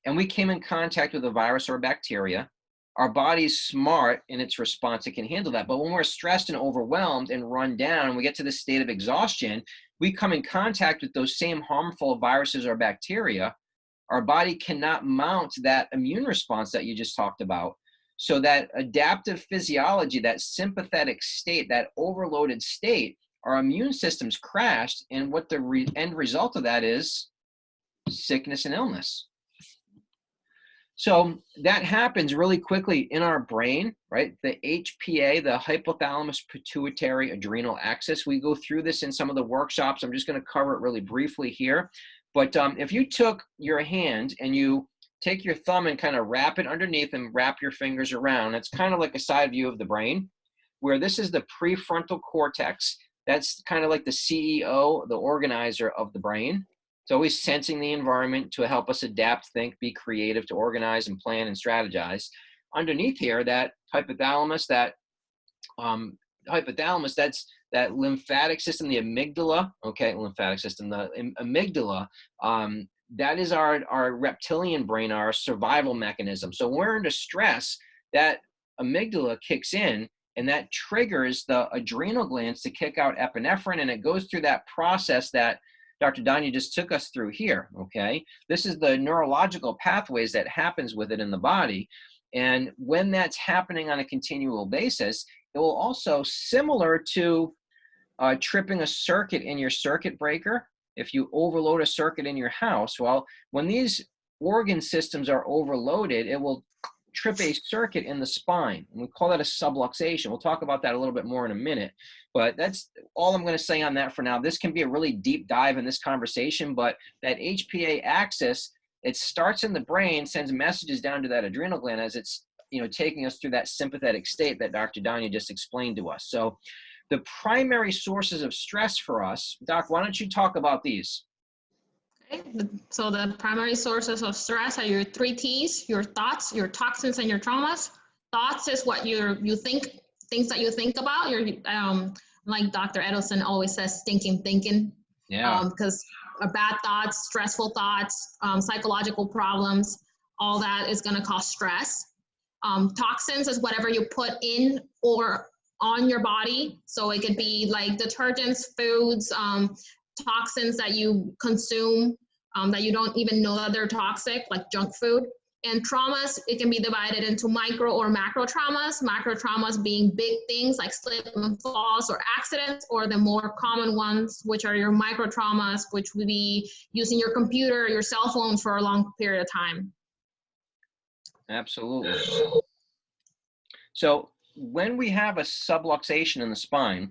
and we came in contact with a virus or a bacteria, our body's smart in its response. It can handle that. But when we're stressed and overwhelmed and run down, and we get to this state of exhaustion, we come in contact with those same harmful viruses or bacteria. Our body cannot mount that immune response that you just talked about. So that adaptive physiology, that sympathetic state, that overloaded state, our immune system's crashed. And what the end result of that is sickness and illness. So that happens really quickly in our brain, right? The HPA, the hypothalamus pituitary adrenal axis. We go through this in some of the workshops. I'm just going to cover it really briefly here. But if you took your hand and you take your thumb and kind of wrap it underneath and wrap your fingers around, it's kind of like a side view of the brain, where this is the prefrontal cortex. That's kind of like the CEO, the organizer of the brain. It's always sensing the environment to help us adapt, think, be creative, to organize and plan and strategize. Underneath here, that hypothalamus, that's that lymphatic system, the amygdala, the amygdala, that is our reptilian brain, our survival mechanism. So when we're under stress, that amygdala kicks in, and that triggers the adrenal glands to kick out epinephrine, and it goes through that process that Dr. Danya just took us through here, okay? This is the neurological pathways that happens with it in the body. And when that's happening on a continual basis, it will also, similar to tripping a circuit in your circuit breaker, if you overload a circuit in your house, well, when these organ systems are overloaded, it will trip a circuit in the spine, and we call that a subluxation. We'll talk about that a little bit more in a minute, but that's all I'm going to say on that for now. This can be a really deep dive in this conversation, but that HPA axis, it starts in the brain, sends messages down to that adrenal gland as it's, you know, taking us through that sympathetic state that Dr. Danya just explained to us. So the primary sources of stress for us, Doc, why don't you talk about these? Okay. So the primary sources of stress are your 3 T's: your thoughts, your toxins, and your traumas. Thoughts is what you think, things that you think about. Your like Dr. Edelson always says, stinking thinking. Yeah. Because bad thoughts, stressful thoughts, psychological problems, all that is going to cause stress. Toxins is whatever you put in or on your body. So it could be like detergents, foods, toxins that you consume that you don't even know that they're toxic, like junk food. And traumas, it can be divided into micro or macro traumas. Macro traumas being big things like slip and falls or accidents, or the more common ones, which are your micro traumas, which would be using your computer, your cell phone for a long period of time. Absolutely. So when we have a subluxation in the spine,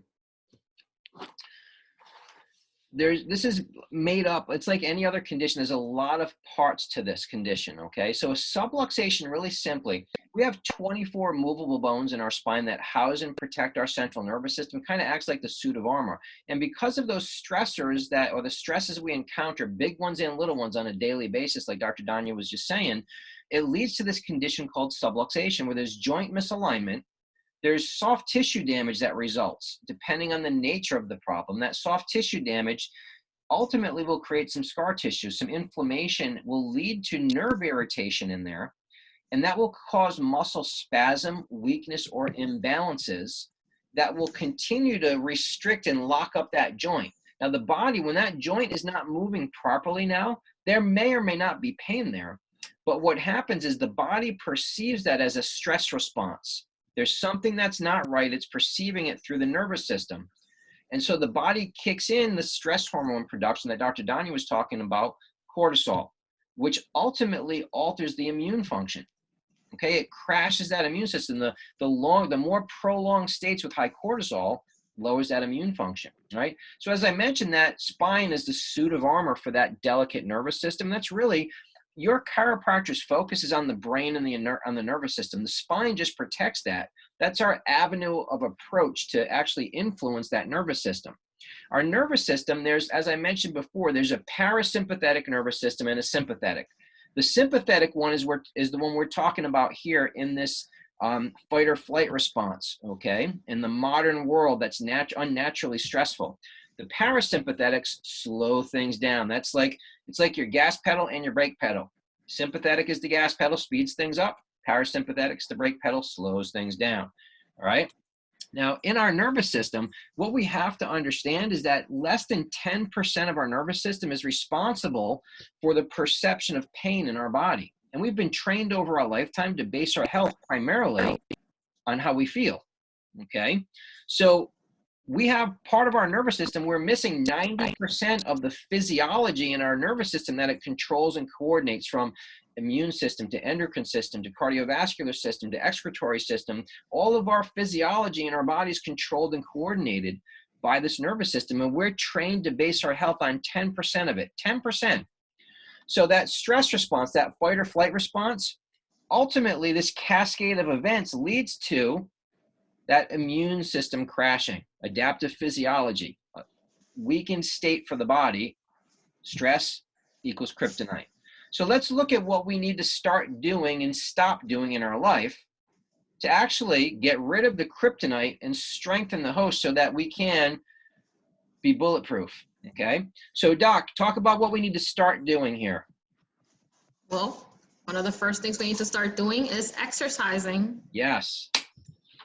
this is made up, it's like any other condition. There's a lot of parts to this condition, okay? So a subluxation, really simply, we have 24 movable bones in our spine that house and protect our central nervous system. Kind of acts like the suit of armor. And because of those stressors or the stresses we encounter, big ones and little ones on a daily basis, like Dr. Danya was just saying, it leads to this condition called subluxation, where there's joint misalignment. There's soft tissue damage that results, depending on the nature of the problem. That soft tissue damage ultimately will create some scar tissue. Some inflammation will lead to nerve irritation in there, and that will cause muscle spasm, weakness, or imbalances that will continue to restrict and lock up that joint. Now, the body, when that joint is not moving properly now, there may or may not be pain there, but what happens is the body perceives that as a stress response. There's something that's not right. It's perceiving it through the nervous system. And so the body kicks in the stress hormone production that Dr. Danya was talking about, cortisol, which ultimately alters the immune function. Okay, it crashes that immune system. The more prolonged states with high cortisol lowers that immune function, right? So as I mentioned, that spine is the suit of armor for that delicate nervous system. That's really, your chiropractor's focus is on the brain and on the nervous system. The spine just protects that. That's our avenue of approach to actually influence that nervous system. Our nervous system, as I mentioned before, there's a parasympathetic nervous system and a sympathetic. The sympathetic one is the one we're talking about here in this fight or flight response, okay? In the modern world that's unnaturally stressful. The parasympathetics slow things down. It's like your gas pedal and your brake pedal. Sympathetic is the gas pedal, speeds things up. Parasympathetics, the brake pedal, slows things down, all right? Now, in our nervous system, what we have to understand is that less than 10% of our nervous system is responsible for the perception of pain in our body. And we've been trained over our lifetime to base our health primarily on how we feel, okay? So we have part of our nervous system, we're missing 90% of the physiology in our nervous system that it controls and coordinates, from immune system to endocrine system to cardiovascular system to excretory system. All of our physiology in our body is controlled and coordinated by this nervous system, and we're trained to base our health on 10% of it, 10%. So that stress response, that fight or flight response, ultimately this cascade of events leads to that immune system crashing, adaptive physiology, a weakened state for the body. Stress equals kryptonite. So let's look at what we need to start doing and stop doing in our life to actually get rid of the kryptonite and strengthen the host so that we can be bulletproof, okay? So Doc, talk about what we need to start doing here. Well, one of the first things we need to start doing is exercising. Yes.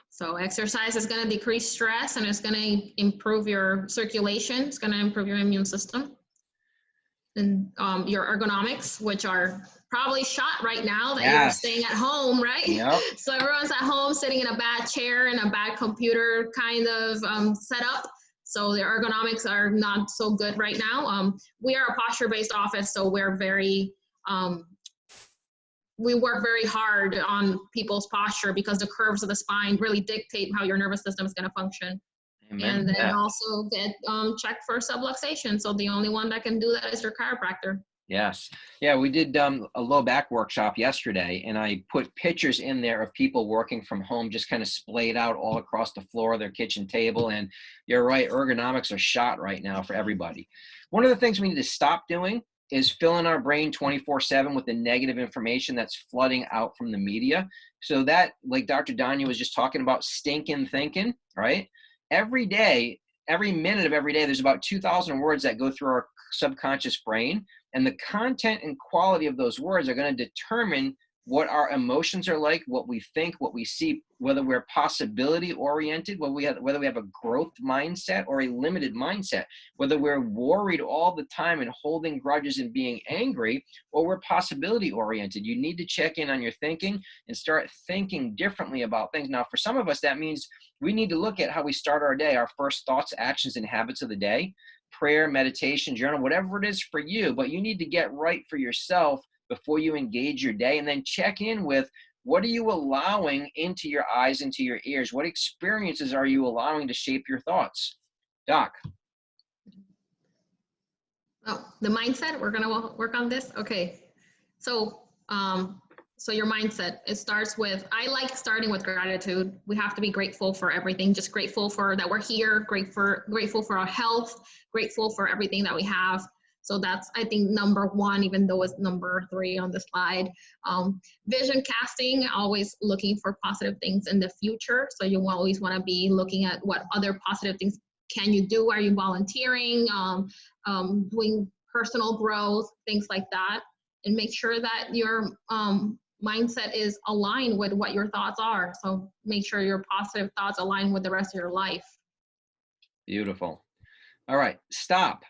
So exercise is going to decrease stress, and it's going to improve your circulation. It's going to improve your immune system. And your ergonomics, which are probably shot right now that you're staying at home, right? Yep. So everyone's at home sitting in a bad chair and a bad computer kind of setup. So the ergonomics are not so good right now. We are a posture-based office, so we're very we work very hard on people's posture because the curves of the spine really dictate how your nervous system is going to function. Amen. And then Yeah. also get checked for subluxation. So the only one that can do that is your chiropractor. Yes. Yeah, we did a low back workshop yesterday, and I put pictures in there of people working from home, just kind of splayed out all across the floor of their kitchen table. And you're right, ergonomics are shot right now for everybody. One of the things we need to stop doing is filling our brain 24/7 with the negative information that's flooding out from the media. So that, like Dr. Danya was just talking about, stinking thinking, right? Every day, every minute of every day, there's about 2,000 words that go through our subconscious brain. And the content and quality of those words are going to determine what our emotions are like, what we think, what we see, whether we're possibility oriented, whether we have a growth mindset or a limited mindset, whether we're worried all the time and holding grudges and being angry, or we're possibility oriented. You need to check in on your thinking and start thinking differently about things. Now, for some of us, that means we need to look at how we start our day, our first thoughts, actions, and habits of the day. Prayer, meditation, journal, whatever it is for you, but you need to get right for yourself before you engage your day, and then check in with, what are you allowing into your eyes, into your ears? What experiences are you allowing to shape your thoughts? Doc. Oh, the mindset, we're going to work on this. Okay. So, so your mindset, it starts with, I like starting with gratitude. We have to be grateful for everything, just grateful for that we're here, grateful for our health, grateful for everything that we have. So that's, I think, number one, even though it's number 3 on the slide. Vision casting, always looking for positive things in the future. So you always want to be looking at what other positive things can you do? Are you volunteering, doing personal growth, things like that, and make sure that your mindset is aligned with what your thoughts are. So make sure your positive thoughts align with the rest of your life. Beautiful. All right, stop.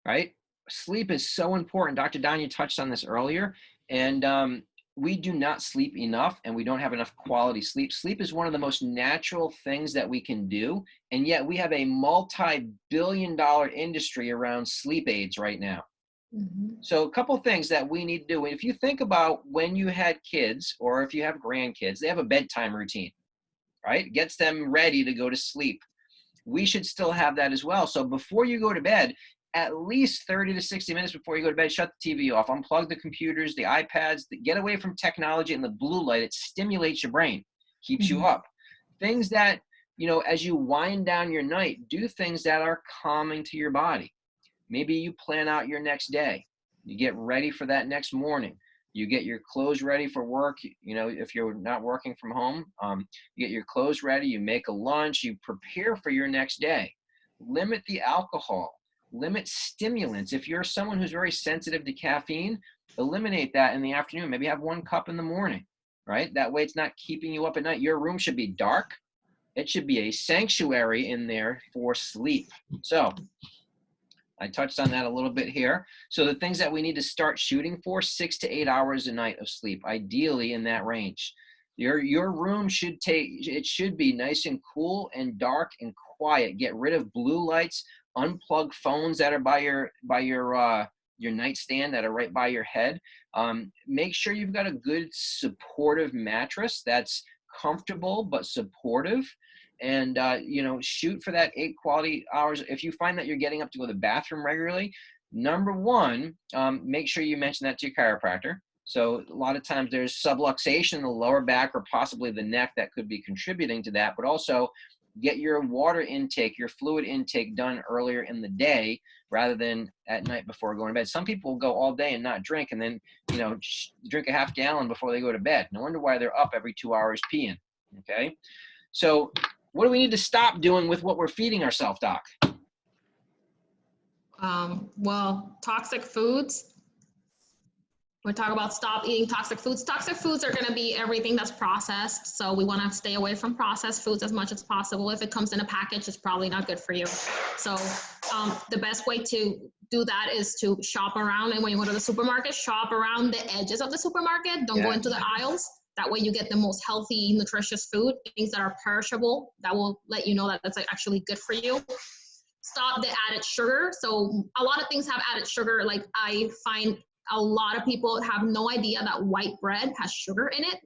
Right? Sleep is so important. Dr. Danya touched on this earlier, and we do not sleep enough, and we don't have enough quality sleep. Sleep is one of the most natural things that we can do, and yet we have a multi-billion-dollar industry around sleep aids right now. Mm-hmm. So a couple things that we need to do. If you think about when you had kids, or if you have grandkids, they have a bedtime routine, right? It gets them ready to go to sleep. We should still have that as well. So before you go to bed, at least 30 to 60 minutes before you go to bed, shut the TV off, unplug the computers, the iPads, get away from technology and the blue light. It stimulates your brain, keeps you up. Things that, as you wind down your night, do things that are calming to your body. Maybe you plan out your next day. You get ready for that next morning. You get your clothes ready for work. If you're not working from home, you get your clothes ready, you make a lunch, you prepare for your next day. Limit the alcohol. Limit stimulants. If you're someone who's very sensitive to caffeine, eliminate that in the afternoon. Maybe have 1 cup in the morning, right? That way it's not keeping you up at night. Your room should be dark. It should be a sanctuary in there for sleep. So I touched on that a little bit here. So the things that we need to start shooting for, 6 to 8 hours a night of sleep, ideally in that range. Your room should be nice and cool and dark and quiet. Get rid of blue lights. Unplug phones that are by your nightstand, that are right by your head. Make sure you've got a good supportive mattress that's comfortable but supportive, and shoot for that 8 quality hours. If you find that you're getting up to go to the bathroom regularly, number one, make sure you mention that to your chiropractor. So a lot of times there's subluxation in the lower back or possibly the neck that could be contributing to that, but also get your water intake, your fluid intake done earlier in the day rather than at night before going to bed. Some people will go all day and not drink, and then, drink a half gallon before they go to bed. No wonder why they're up every 2 hours peeing. Okay. So what do we need to stop doing with what we're feeding ourselves, Doc? Well, toxic foods. We talk about stop eating toxic foods. Toxic foods are going to be everything that's processed. So we want to stay away from processed foods as much as possible. If it comes in a package, it's probably not good for you. So the best way to do that is to shop around. And when you go to the supermarket, shop around the edges of the supermarket. Don't go into the aisles. That way you get the most healthy, nutritious food, things that are perishable, that will let you know that that's actually good for you. Stop the added sugar. So a lot of things have added sugar. Like I find A lot of people have no idea that white bread has sugar in it.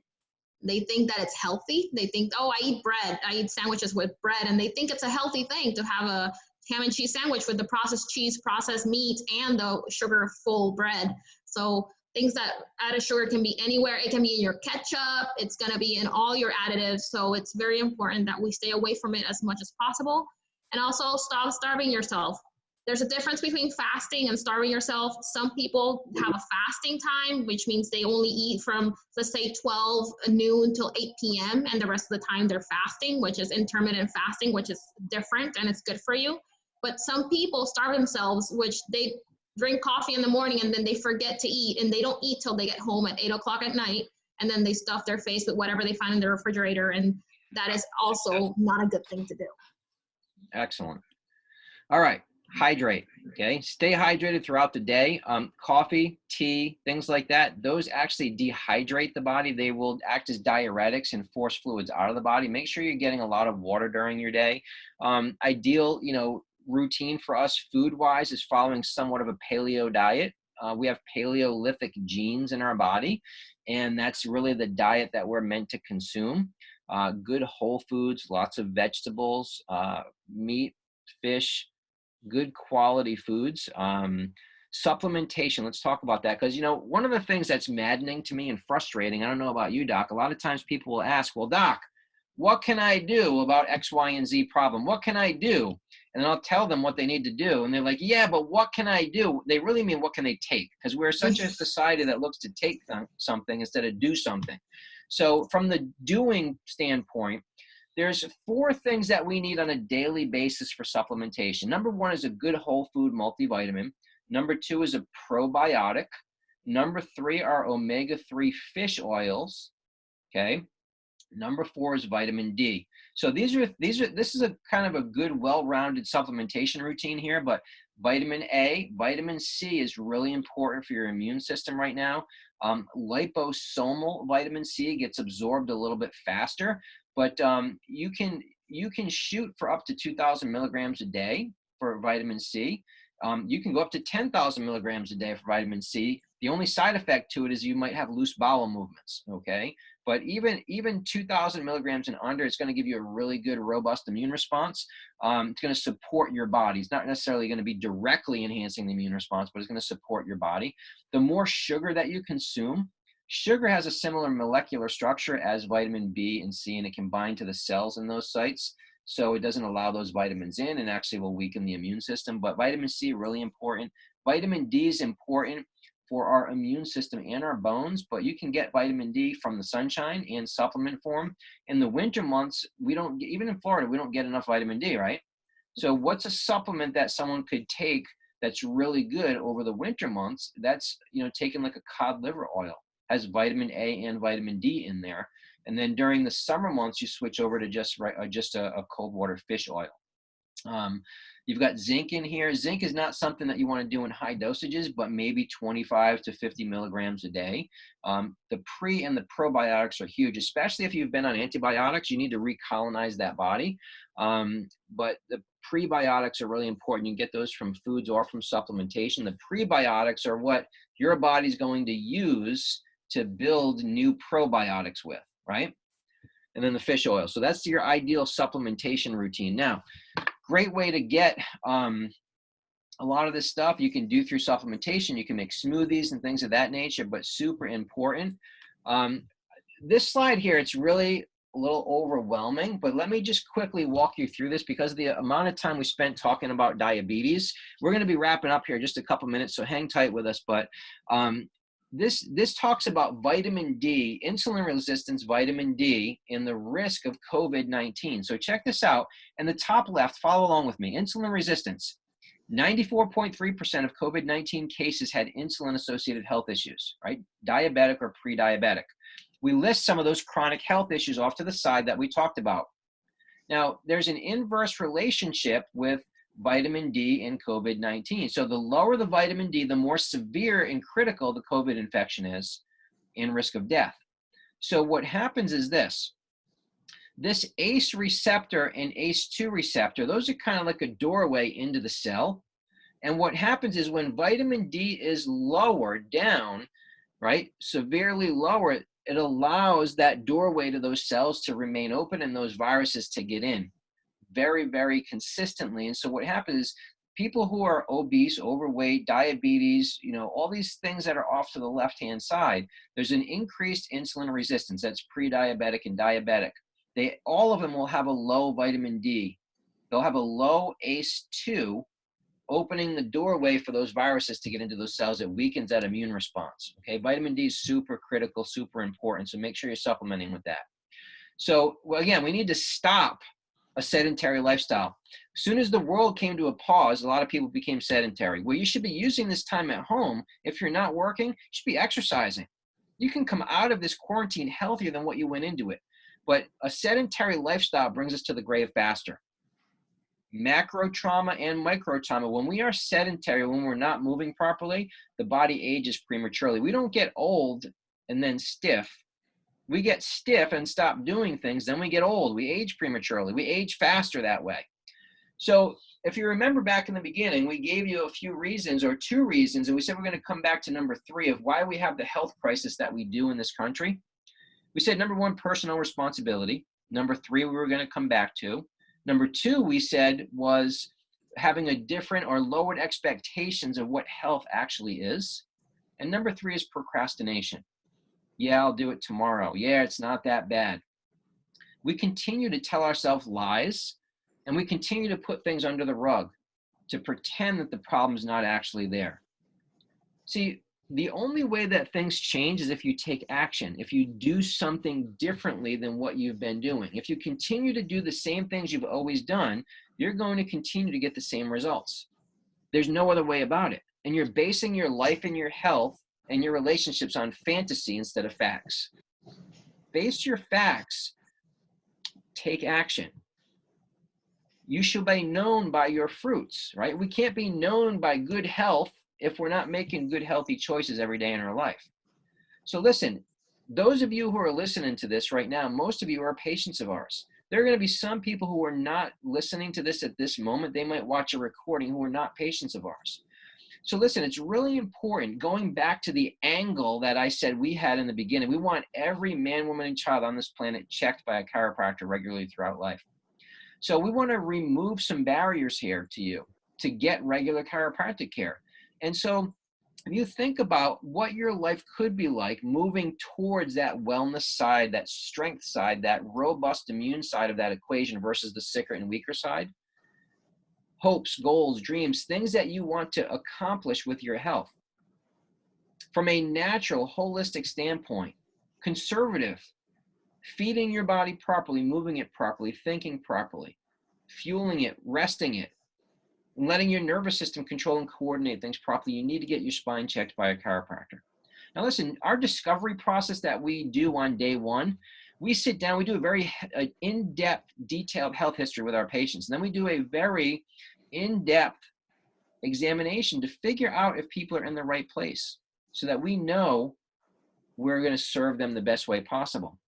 They think that it's healthy. They think, oh, I eat bread, I eat sandwiches with bread, and they think it's a healthy thing to have a ham and cheese sandwich with the processed cheese, processed meat, and the sugar full bread. So things that added sugar can be anywhere. It can be in your ketchup. It's going to be in all your additives. So it's very important that we stay away from it as much as possible. And also stop starving yourself. There's a difference between fasting and starving yourself. Some people have a fasting time, which means they only eat from, let's say, 12 noon till 8 p.m. and the rest of the time they're fasting, which is intermittent fasting, which is different and it's good for you. But some people starve themselves, which they drink coffee in the morning and then they forget to eat, and they don't eat till they get home at 8 o'clock at night, and then they stuff their face with whatever they find in the refrigerator, and that is also not a good thing to do. Excellent. All right. Hydrate. Okay. Stay hydrated throughout the day. Coffee, tea, things like that, those actually dehydrate the body. They will act as diuretics and force fluids out of the body. Make sure you're getting a lot of water during your day. Ideal, routine for us food-wise is following somewhat of a paleo diet. We have Paleolithic genes in our body, and that's really the diet that we're meant to consume. Good whole foods, lots of vegetables, meat, fish, good quality foods. Supplementation, let's talk about that, because one of the things that's maddening to me and frustrating, I don't know about you, Doc, a lot of times people will ask, well, Doc, what can I do about X, Y, and Z problem? What can I do? And then I'll tell them what they need to do. And they're like, yeah, but what can I do? They really mean, what can they take? Because we're such a society that looks to take something instead of do something. So from the doing standpoint, there's 4 things that we need on a daily basis for supplementation. Number 1 is a good whole food multivitamin. Number 2 is a probiotic. Number 3 are omega-3 fish oils. Okay. Number 4 is vitamin D. So this is a kind of a good, well-rounded supplementation routine here, but vitamin A, vitamin C is really important for your immune system right now. Liposomal vitamin C gets absorbed a little bit faster, but you can shoot for up to 2,000 milligrams a day for vitamin C. You can go up to 10,000 milligrams a day for vitamin C. The only side effect to it is you might have loose bowel movements, okay? But even 2,000 milligrams and under, it's going to give you a really good, robust immune response. It's going to support your body. It's not necessarily going to be directly enhancing the immune response, but it's going to support your body. The more sugar that you consume, sugar has a similar molecular structure as vitamin B and C, and it can bind to the cells in those sites. So it doesn't allow those vitamins in and actually will weaken the immune system. But vitamin C, really important. Vitamin D is important for our immune system and our bones, but you can get vitamin D from the sunshine in supplement form. In the winter months, even in Florida, we don't get enough vitamin D, right? So what's a supplement that someone could take that's really good over the winter months? That's, taking like a cod liver oil, has vitamin A and vitamin D in there. And then during the summer months, you switch over to just a cold water fish oil. You've got zinc in here. Zinc is not something that you want to do in high dosages, but maybe 25 to 50 milligrams a day. The pre and the probiotics are huge, especially if you've been on antibiotics. You need to recolonize that body. But the prebiotics are really important. You can get those from foods or from supplementation. The prebiotics are what your body's going to use to build new probiotics with, right? And then the fish oil. So that's your ideal supplementation routine. Now, great way to get a lot of this stuff you can do through supplementation. You can make smoothies and things of that nature, but super important. This slide here, it's really a little overwhelming, but let me just quickly walk you through this because of the amount of time we spent talking about diabetes. We're going to be wrapping up here in just a couple minutes, so hang tight with us. But this talks about vitamin D, insulin resistance, vitamin D, and the risk of COVID-19. So check this out. In the top left, follow along with me. Insulin resistance. 94.3% of COVID-19 cases had insulin-associated health issues, right? Diabetic or pre-diabetic. We list some of those chronic health issues off to the side that we talked about. Now, there's an inverse relationship with vitamin D and COVID-19. So the lower the vitamin D, the more severe and critical the COVID infection is and risk of death. So what happens is this ACE receptor and ACE2 receptor, those are kind of like a doorway into the cell. And what happens is when vitamin D is lowered down, right, severely lower, it allows that doorway to those cells to remain open and those viruses to get in very, very consistently. And so what happens is people who are obese, overweight, diabetes, all these things that are off to the left-hand side, there's an increased insulin resistance. That's pre-diabetic and diabetic. All of them will have a low vitamin D. They'll have a low ACE2, opening the doorway for those viruses to get into those cells. It weakens that immune response. Okay, vitamin D is super critical, super important. So make sure you're supplementing with that. So again, we need to stop a sedentary lifestyle. As soon as the world came to a pause, a lot of people became sedentary. Well, you should be using this time at home. If you're not working, you should be exercising. You can come out of this quarantine healthier than what you went into it. But a sedentary lifestyle brings us to the grave faster. Macro trauma and micro trauma. When we are sedentary, when we're not moving properly, the body ages prematurely. We don't get old and then stiff. We get stiff and stop doing things, then we get old. We age prematurely. We age faster that way. So if you remember back in the beginning, we gave you a few reasons or 2 reasons, and we said we're going to come back to number 3 of why we have the health crisis that we do in this country. We said number 1, personal responsibility. Number 3, we were going to come back to. Number 2, we said, was having a different or lowered expectations of what health actually is. And number 3 is procrastination. Yeah, I'll do it tomorrow. Yeah, it's not that bad. We continue to tell ourselves lies, and we continue to put things under the rug to pretend that the problem's not actually there. See, the only way that things change is if you take action, if you do something differently than what you've been doing. If you continue to do the same things you've always done, you're going to continue to get the same results. There's no other way about it. And you're basing your life and your health and your relationships on fantasy instead of facts. Base your facts. Take action. You shall be known by your fruits, right? We can't be known by good health if we're not making good, healthy choices every day in our life. So listen, those of you who are listening to this right now, most of you are patients of ours. There are going to be some people who are not listening to this at this moment. They might watch a recording who are not patients of ours. So listen, it's really important, going back to the angle that I said we had in the beginning. We want every man, woman, and child on this planet checked by a chiropractor regularly throughout life. So we want to remove some barriers here to you to get regular chiropractic care. And so if you think about what your life could be like moving towards that wellness side, that strength side, that robust immune side of that equation versus the sicker and weaker side, hopes, goals, dreams, things that you want to accomplish with your health. From a natural, holistic standpoint, conservative, feeding your body properly, moving it properly, thinking properly, fueling it, resting it, and letting your nervous system control and coordinate things properly, you need to get your spine checked by a chiropractor. Now listen, our discovery process that we do on day 1, we sit down, we do a very in-depth, detailed health history with our patients. And then we do a very in-depth examination to figure out if people are in the right place so that we know we're going to serve them the best way possible.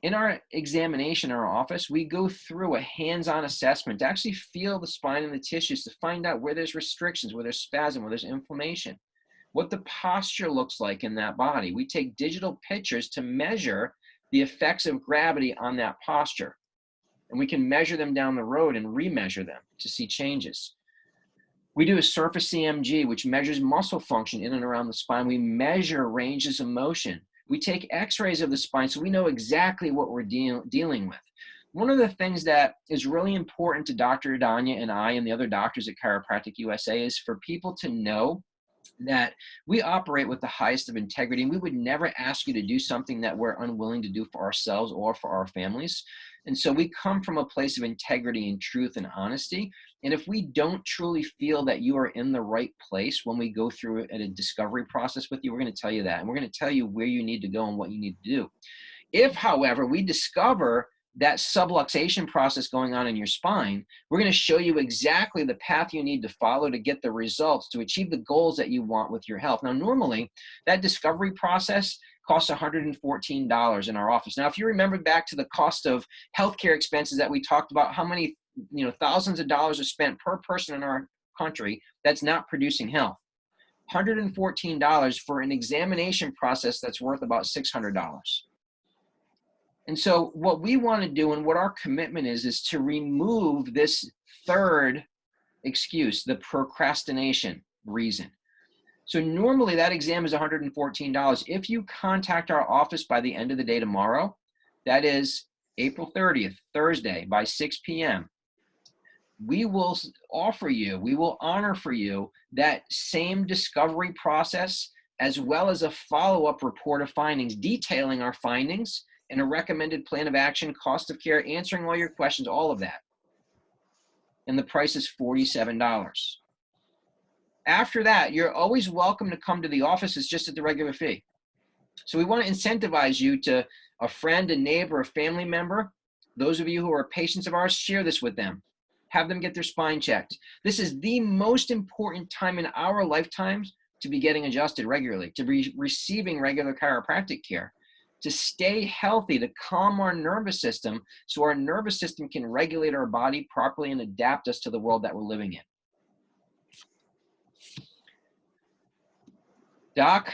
In our examination in our office, we go through a hands-on assessment to actually feel the spine and the tissues to find out where there's restrictions, where there's spasm, where there's inflammation, what the posture looks like in that body. We take digital pictures to measure the effects of gravity on that posture. And we can measure them down the road and remeasure them to see changes. We do a surface EMG, which measures muscle function in and around the spine. We measure ranges of motion. We take x-rays of the spine so we know exactly what we're dealing with. One of the things that is really important to Dr. Danya and I and the other doctors at Chiropractic USA is for people to know that we operate with the highest of integrity, and we would never ask you to do something that we're unwilling to do for ourselves or for our families. And so we come from a place of integrity and truth and honesty. And if we don't truly feel that you are in the right place when we go through a discovery process with you, we're going to tell you that. And we're going to tell you where you need to go and what you need to do. If, however, we discover that subluxation process going on in your spine, we're going to show you exactly the path you need to follow to get the results, to achieve the goals that you want with your health. Now, normally, that discovery process costs $114 in our office. Now, if you remember back to the cost of healthcare expenses that we talked about, how many thousands of dollars are spent per person in our country that's not producing health. $114 for an examination process that's worth about $600. And so what we want to do and what our commitment is to remove this third excuse, the procrastination reason. So normally that exam is $114. If you contact our office by the end of the day tomorrow, that is April 30th, Thursday, by 6 p.m., we will offer you, we will honor for you that same discovery process, as well as a follow-up report of findings detailing our findings and a recommended plan of action, cost of care, answering all your questions, all of that. And the price is $47. After that, you're always welcome to come to the office. It's just at the regular fee. So we want to incentivize you to a friend, a neighbor, a family member. Those of you who are patients of ours, share this with them. Have them get their spine checked. This is the most important time in our lifetimes to be getting adjusted regularly, to be receiving regular chiropractic care, to stay healthy, to calm our nervous system so our nervous system can regulate our body properly and adapt us to the world that we're living in. Doc,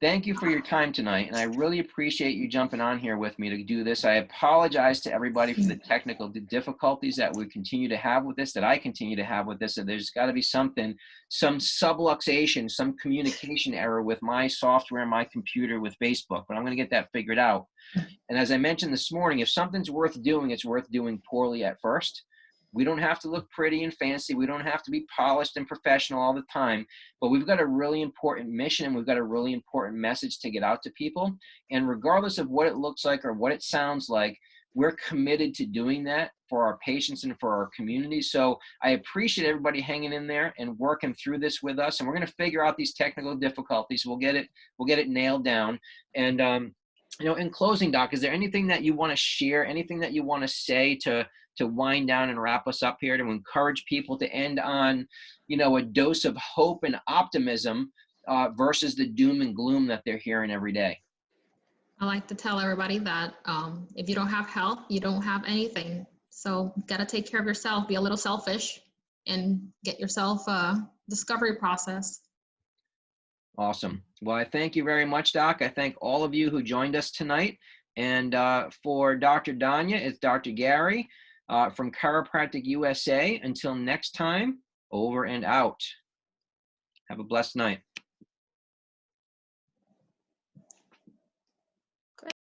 thank you for your time tonight, and I really appreciate you jumping on here with me to do this. I apologize to everybody for the technical difficulties that we continue to have with this, that I continue to have with this, and there's got to be something, some subluxation, some communication error with my software and my computer with Facebook, but I'm going to get that figured out. And as I mentioned this morning, if something's worth doing, it's worth doing poorly at first. We don't have to look pretty and fancy. We don't have to be polished and professional all the time, but we've got a really important mission and we've got a really important message to get out to people. And regardless of what it looks like or what it sounds like, we're committed to doing that for our patients and for our community. So I appreciate everybody hanging in there and working through this with us. And we're going to figure out these technical difficulties. We'll get it nailed down. And, you know, in closing, Doc, is there anything that you want to share, anything that you want to say to wind down and wrap us up here, to encourage people to end on, you know, a dose of hope and optimism versus the doom and gloom that they're hearing every day? I like to tell everybody that if you don't have health, you don't have anything. So you got to take care of yourself, be a little selfish, and get yourself a discovery process. Awesome. Well, I thank you very much, Doc. I thank all of you who joined us tonight. And for Dr. Danya, it's Dr. Gary from Chiropractic USA. Until next time, over and out. Have a blessed night.